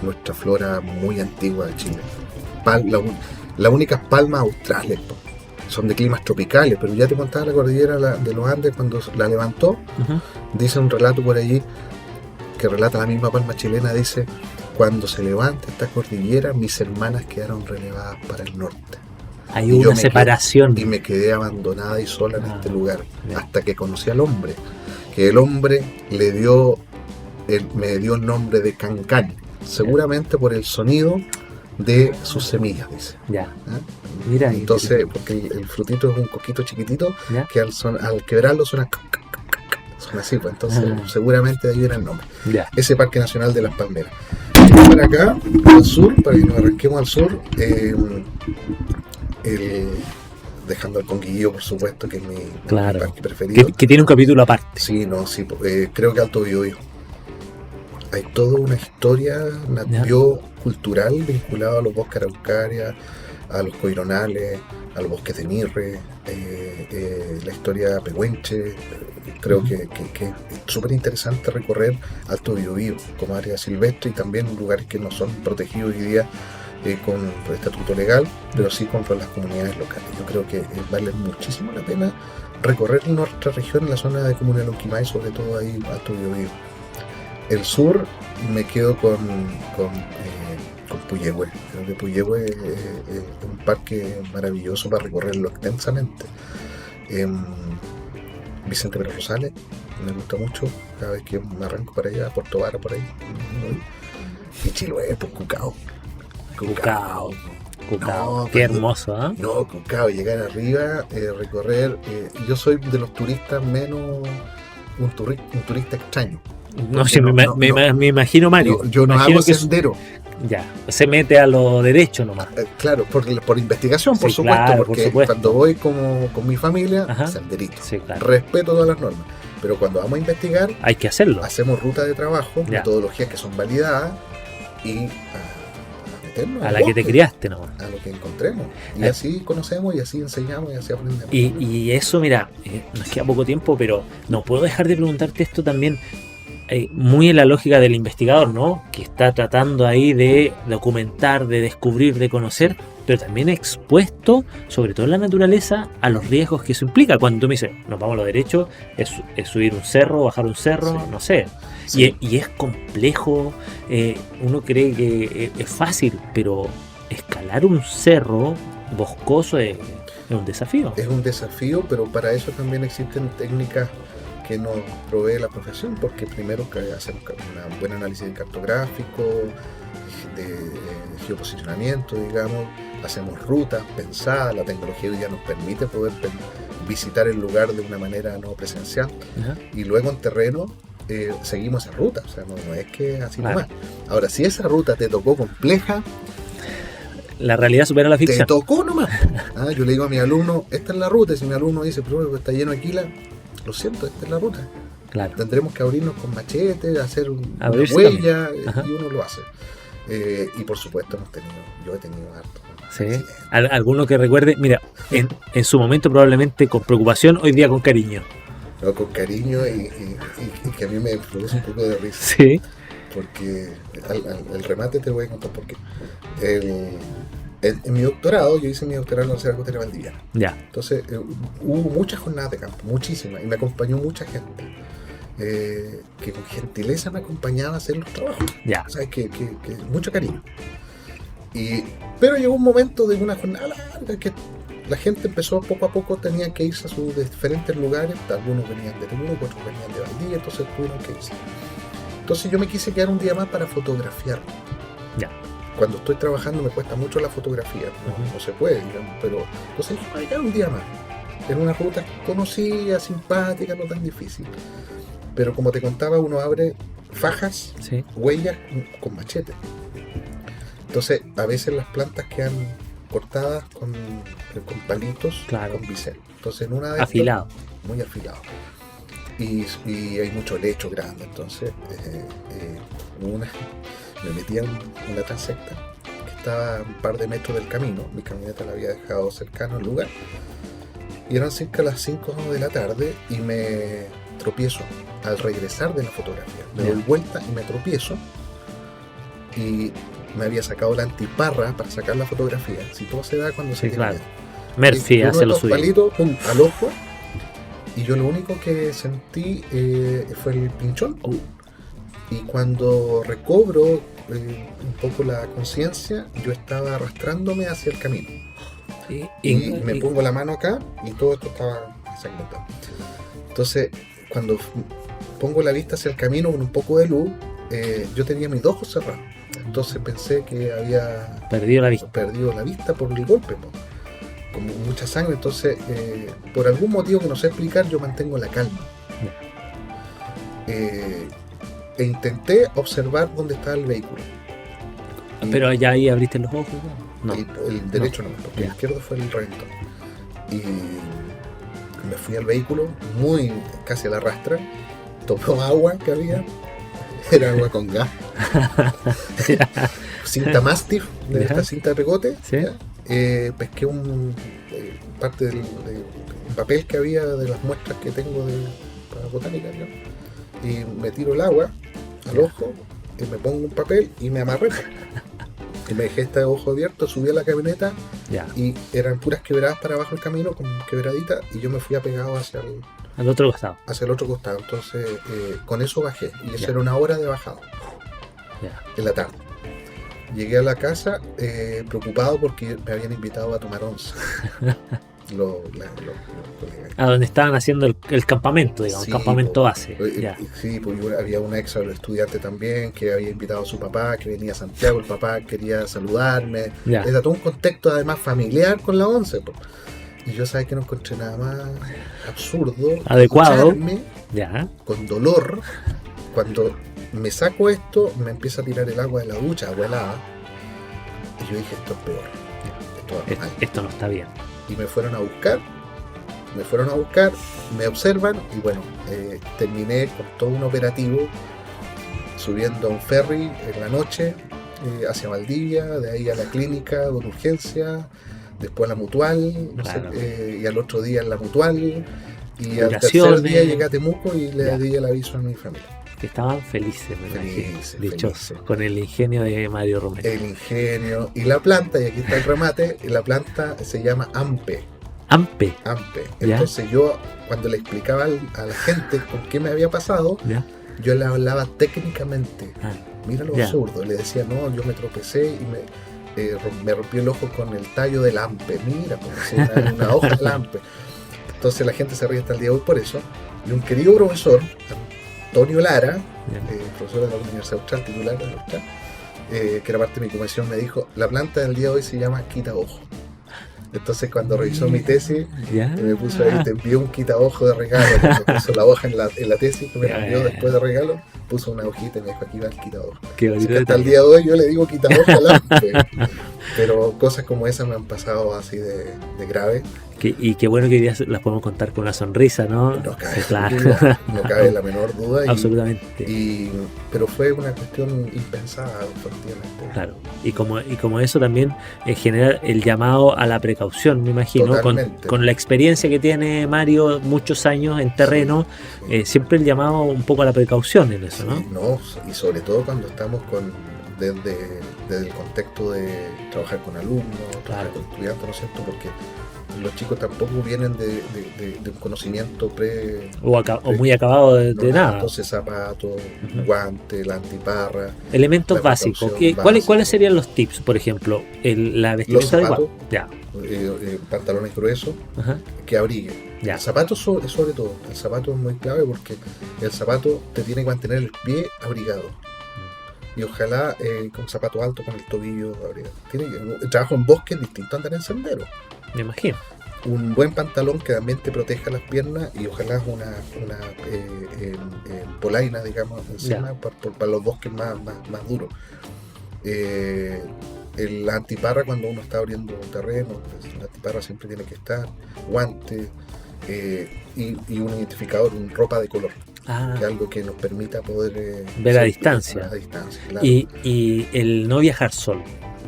nuestra flora muy antigua de Chile. Las únicas palmas australes son de climas tropicales, pero ya te contaba la cordillera de los Andes cuando la levantó. Dice un relato por allí que relata la misma palma chilena, dice: cuando se levanta esta cordillera, mis hermanas quedaron relevadas para el norte. Hay una separación. Y me quedé abandonada y sola en este lugar, hasta que conocí al hombre, que el hombre me dio el nombre de Cancán, seguramente por el sonido de sus semillas, dice. Mira, entonces, porque el frutito es un coquito chiquitito, que al quebrarlo suena así, pues entonces seguramente de ahí era el nombre. Ese Parque Nacional de las Palmeras. Y para acá, al sur, para que nos arranquemos al sur, dejando el Conguillío, por supuesto, que es mi parque preferido. Que tiene un capítulo aparte. Sí, creo que Alto Biobío. Hay toda una historia cultural vinculada a los bosques araucarias, a los coironales, a los bosques de Mirre, la historia pehuenche. Creo que es súper interesante recorrer Alto Biobío como área silvestre y también lugares que no son protegidos hoy día con el estatuto legal, pero sí con las comunidades locales. Yo creo que vale muchísimo la pena recorrer nuestra región en la zona de Comuna de Lonquimay, sobre todo ahí Alto Biobío. El sur me quedo con Puyehue. Creo que Puyehue es un parque maravilloso para recorrerlo extensamente. Vicente Pérez Rosales me gusta mucho cada vez que me arranco para allá, Puerto Vara por ahí. Y Chiloé, pues Cucao. No, qué hermoso, ¿eh? No, Cucao, llegar arriba, recorrer. Yo soy de los turistas menos un turista extraño. Me imagino, Mario. Yo no hago sendero. Se mete a lo derecho nomás. Claro, por investigación, por supuesto, claro, porque cuando voy con mi familia, senderito. Respeto todas las normas. Pero cuando vamos a investigar, hay que hacerlo. Hacemos rutas de trabajo, metodologías que son validadas y a la que te criaste nomás. A lo que encontremos. Y así conocemos y así enseñamos y así aprendemos. Y eso, mira, nos queda poco tiempo, pero no puedo dejar de preguntarte esto también. Muy en la lógica del investigador, ¿no? Que está tratando ahí de documentar, de descubrir, de conocer, pero también expuesto, sobre todo en la naturaleza, a los riesgos que eso implica. Cuando tú me dices, nos vamos a lo derecho, es subir un cerro, bajar un cerro, no sé. Sí. Y es complejo, uno cree que es fácil, pero escalar un cerro boscoso es un desafío. Es un desafío, pero para eso también existen técnicas que nos provee la profesión, porque primero que hacemos un buen análisis cartográfico, de geoposicionamiento, digamos, hacemos rutas pensadas, la tecnología hoy ya nos permite poder visitar el lugar de una manera no presencial, y luego en terreno seguimos esa ruta, o sea, no es que así nomás. Ahora, si esa ruta te tocó compleja, la realidad supera la ficción. Te tocó nomás. Yo le digo a mi alumno, esta es la ruta, y si mi alumno dice, pero está lleno de quila, lo siento, esta es la ruta. Claro. Tendremos que abrirnos con machete, hacer una huella, y uno lo hace. Y por supuesto yo he tenido harto. ¿Sí? ¿Alguno que recuerde? Mira, en su momento probablemente con preocupación, hoy día con cariño. No, con cariño y que a mí me produce un poco de risa. Sí. Porque el remate te voy a contar por qué. En mi doctorado, yo hice mi doctorado en la Universidad Costera Valdiviana. Entonces, hubo muchas jornadas de campo, muchísimas, y me acompañó mucha gente que con gentileza me acompañaba a hacer los trabajos. O sea, que mucho cariño. Pero llegó un momento de una jornada larga que la gente empezó poco a poco, tenían que irse a sus diferentes lugares. Algunos venían de Temuco, otros venían de Valdivia, entonces tuvieron que irse. Entonces yo me quise quedar un día más para fotografiar. Cuando estoy trabajando me cuesta mucho la fotografía, no se puede, digamos, pero entonces dije, voy a quedar un día más. En una ruta conocida, simpática, no tan difícil. Pero como te contaba, uno abre fajas, huellas con machete. Entonces, a veces las plantas quedan cortadas con palitos, con bisel. Entonces, en una de afilado. Muy afilado. Y hay mucho lecho grande. Entonces, me metí en una transecta que estaba a un par de metros del camino. Mi camioneta la había dejado cercano al lugar. Y eran cerca de las 5 de la tarde y me tropiezo al regresar de la fotografía. Me doy vuelta y me tropiezo. Y me había sacado la antiparra para sacar la fotografía. Si todo se da cuando se tiene miedo. Murphy hace lo suyo. Palitos, pum, al ojo, y yo lo único que sentí fue el pinchón. Y cuando recobro un poco la conciencia, yo estaba arrastrándome hacia el camino. Y me pongo la mano acá y todo esto estaba ensangrentado. Entonces, cuando pongo la vista hacia el camino con un poco de luz, yo tenía mis ojos cerrados. Entonces pensé que había perdido la vista por el golpe, con mucha sangre. Entonces, por algún motivo que no sé explicar, yo mantengo la calma. E intenté observar dónde estaba el vehículo. Pero ya ahí abriste los ojos, ¿no? El derecho no, porque el izquierdo fue el reventón. Y me fui al vehículo, casi a la rastra, tomé agua que había, era agua con gas, cinta Mastiff, de esta cinta de pegote, ¿sí? Pesqué parte del papel que había de las muestras que tengo para botánica, ¿no? Y me tiro el agua al ojo, y me pongo un papel y me amarré. Y me dejé este ojo abierto, subí a la camioneta y eran puras quebradas para abajo el camino, con quebradita, y yo me fui apegado hacia el otro costado. Hacia el otro costado. Entonces, con eso bajé. Y eso era 1 hora de bajada. En la tarde. Llegué a la casa preocupado porque me habían invitado a tomar once. Los colegas. Donde estaban haciendo el campamento, digamos, sí, campamento base. Sí, pues había un ex estudiante también que había invitado a su papá, que venía a Santiago, el papá quería saludarme. Era todo un contexto además familiar con la once. Pues. Y yo sabía que no encontré nada más absurdo, adecuado, con dolor. Cuando me saco esto, me empieza a tirar el agua de la ducha, helada. Y yo dije, esto es peor. Esto no está bien. Y me fueron a buscar, me observan y bueno, terminé con todo un operativo subiendo a un ferry en la noche hacia Valdivia, de ahí a la clínica de urgencia, después a la mutual, y al otro día en la mutual, y al tercer día llegué a Temuco y le di el aviso a mi familia. Que estaban felices, dichosos, con el ingenio de Mario Romero. El ingenio y la planta, y aquí está el remate, la planta se llama AMPE. AMPE. Entonces yo, cuando le explicaba a la gente con qué me había pasado, yo le hablaba técnicamente. Mira lo absurdo, le decía, no, yo me tropecé y me rompí el ojo con el tallo del AMPE. Mira, como si una hoja del AMPE. Entonces la gente se ríe hasta el día de hoy por eso. Y un querido profesor, Antonio Lara, profesor de la Universidad Austral, titular de la Austral, que era parte de mi comisión, me dijo, la planta del día de hoy se llama quita ojo. Entonces cuando revisó mi tesis, me puso ahí, te envió un quita ojo de regalo, me puso la hoja en la tesis que me envió después de regalo, puso una hojita y me dijo, aquí va el quita ojo. Hasta el día de hoy yo le digo quita ojo al AMPE. Pero cosas como esas me han pasado así de grave. Y qué bueno que hoy día las podemos contar con una sonrisa, ¿no? No cabe la menor duda. Absolutamente. Pero fue una cuestión impensada, efectivamente. Claro. Y como eso también genera el llamado a la precaución, me imagino, con la experiencia que tiene Mario, muchos años en terreno, siempre el llamado un poco a la precaución en eso, ¿no? Y sobre todo cuando estamos desde el contexto de trabajar con alumnos, trabajar con estudiantes, ¿no es cierto? Porque los chicos tampoco vienen de un conocimiento o muy acabado de nada. Entonces zapatos, guantes, la antiparra. Elementos básicos. ¿Cuáles serían los tips, por ejemplo? La vestimenta adecuada. Pantalones gruesos que abriguen. El zapato sobre todo. El zapato es muy clave porque el zapato te tiene que mantener el pie abrigado. Y ojalá con zapato alto, con el tobillo abrigado. El trabajo en bosque es distinto a andar en sendero. Me imagino. Un buen pantalón que también te proteja las piernas y ojalá una polaina, digamos, encima para los bosques más duros. La antiparra cuando uno está abriendo terreno, pues, la antiparra siempre tiene que estar, guantes y un identificador, ropa de color. Que es algo que nos permita poder ver a distancia. Claro. Y el no viajar solo.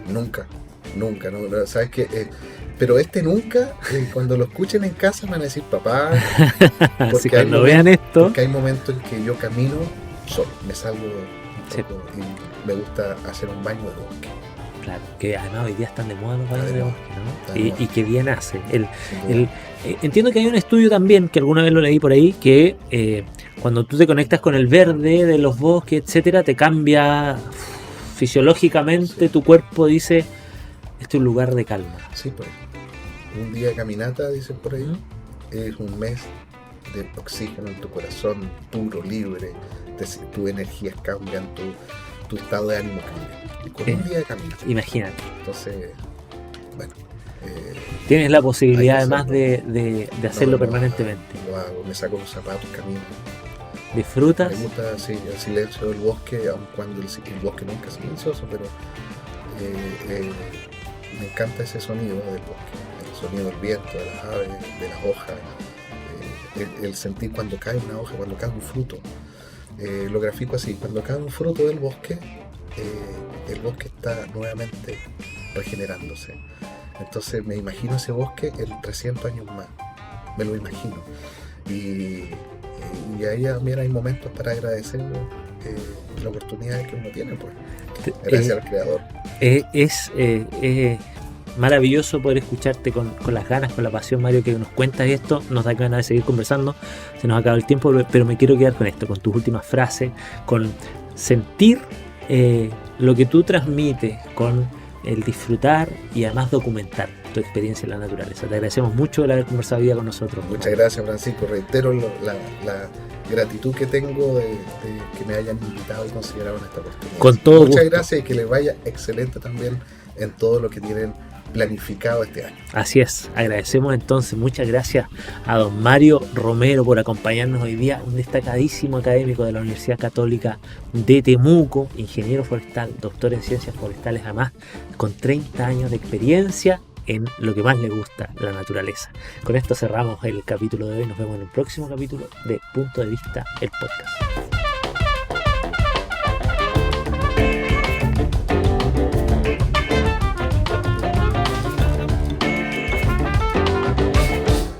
Nunca, no, sabes que pero nunca, cuando lo escuchen en casa van a decir papá, porque cuando vean esto, porque hay momentos en que yo camino solo, me salgo un poco y me gusta hacer un baño de bosque. Claro, que además hoy día están de moda los baños de bosque, ¿no? Y que bien hace. Entiendo que hay un estudio también, que alguna vez lo leí por ahí, que cuando tú te conectas con el verde de los bosques, etcétera, te cambia fisiológicamente, tu cuerpo dice, este es un lugar de calma. Sí, pues. Un día de caminata, dicen por ahí, es un mes de oxígeno en tu corazón, puro, libre, tus energías cambian, tu estado de ánimo cambia. Con un día de caminata. Imagínate. Entonces, bueno. Tienes la posibilidad además de hacerlo permanentemente. Lo hago, me saco los zapatos, camino. ¿Disfrutas? Me gusta, sí, el silencio del bosque, aun cuando el bosque nunca es silencioso, pero me encanta ese sonido del bosque, el sonido del viento, de las aves, de las hojas, el sentir cuando cae una hoja, cuando cae un fruto. Lo grafico así, cuando cae un fruto del bosque, el bosque está nuevamente regenerándose. Entonces me imagino ese bosque en 300 años más, me lo imagino. Y ahí también hay momentos para agradecer la oportunidad que uno tiene, pues. Gracias al Creador. Es maravilloso poder escucharte con las ganas, con la pasión, Mario, que nos cuentas esto. Nos da ganas de seguir conversando. Se nos acaba el tiempo, pero me quiero quedar con esto, con tus últimas frases, con sentir lo que tú transmites, con el disfrutar y además documentar tu experiencia en la naturaleza. Te agradecemos mucho el haber conversado hoy día con nosotros. Muchas gracias, Francisco. Reitero la gratitud que tengo de que me hayan invitado y considerado en esta oportunidad. Con todo Muchas gusto. Gracias y que les vaya excelente también en todo lo que tienen planificado este año. Así es, agradecemos entonces, muchas gracias a don Mario Romero por acompañarnos hoy día, un destacadísimo académico de la Universidad Católica de Temuco, ingeniero forestal, doctor en ciencias forestales, además con 30 años de experiencia en lo que más le gusta, la naturaleza. Con esto cerramos el capítulo de hoy, nos vemos en el próximo capítulo de Punto de Vista, el podcast.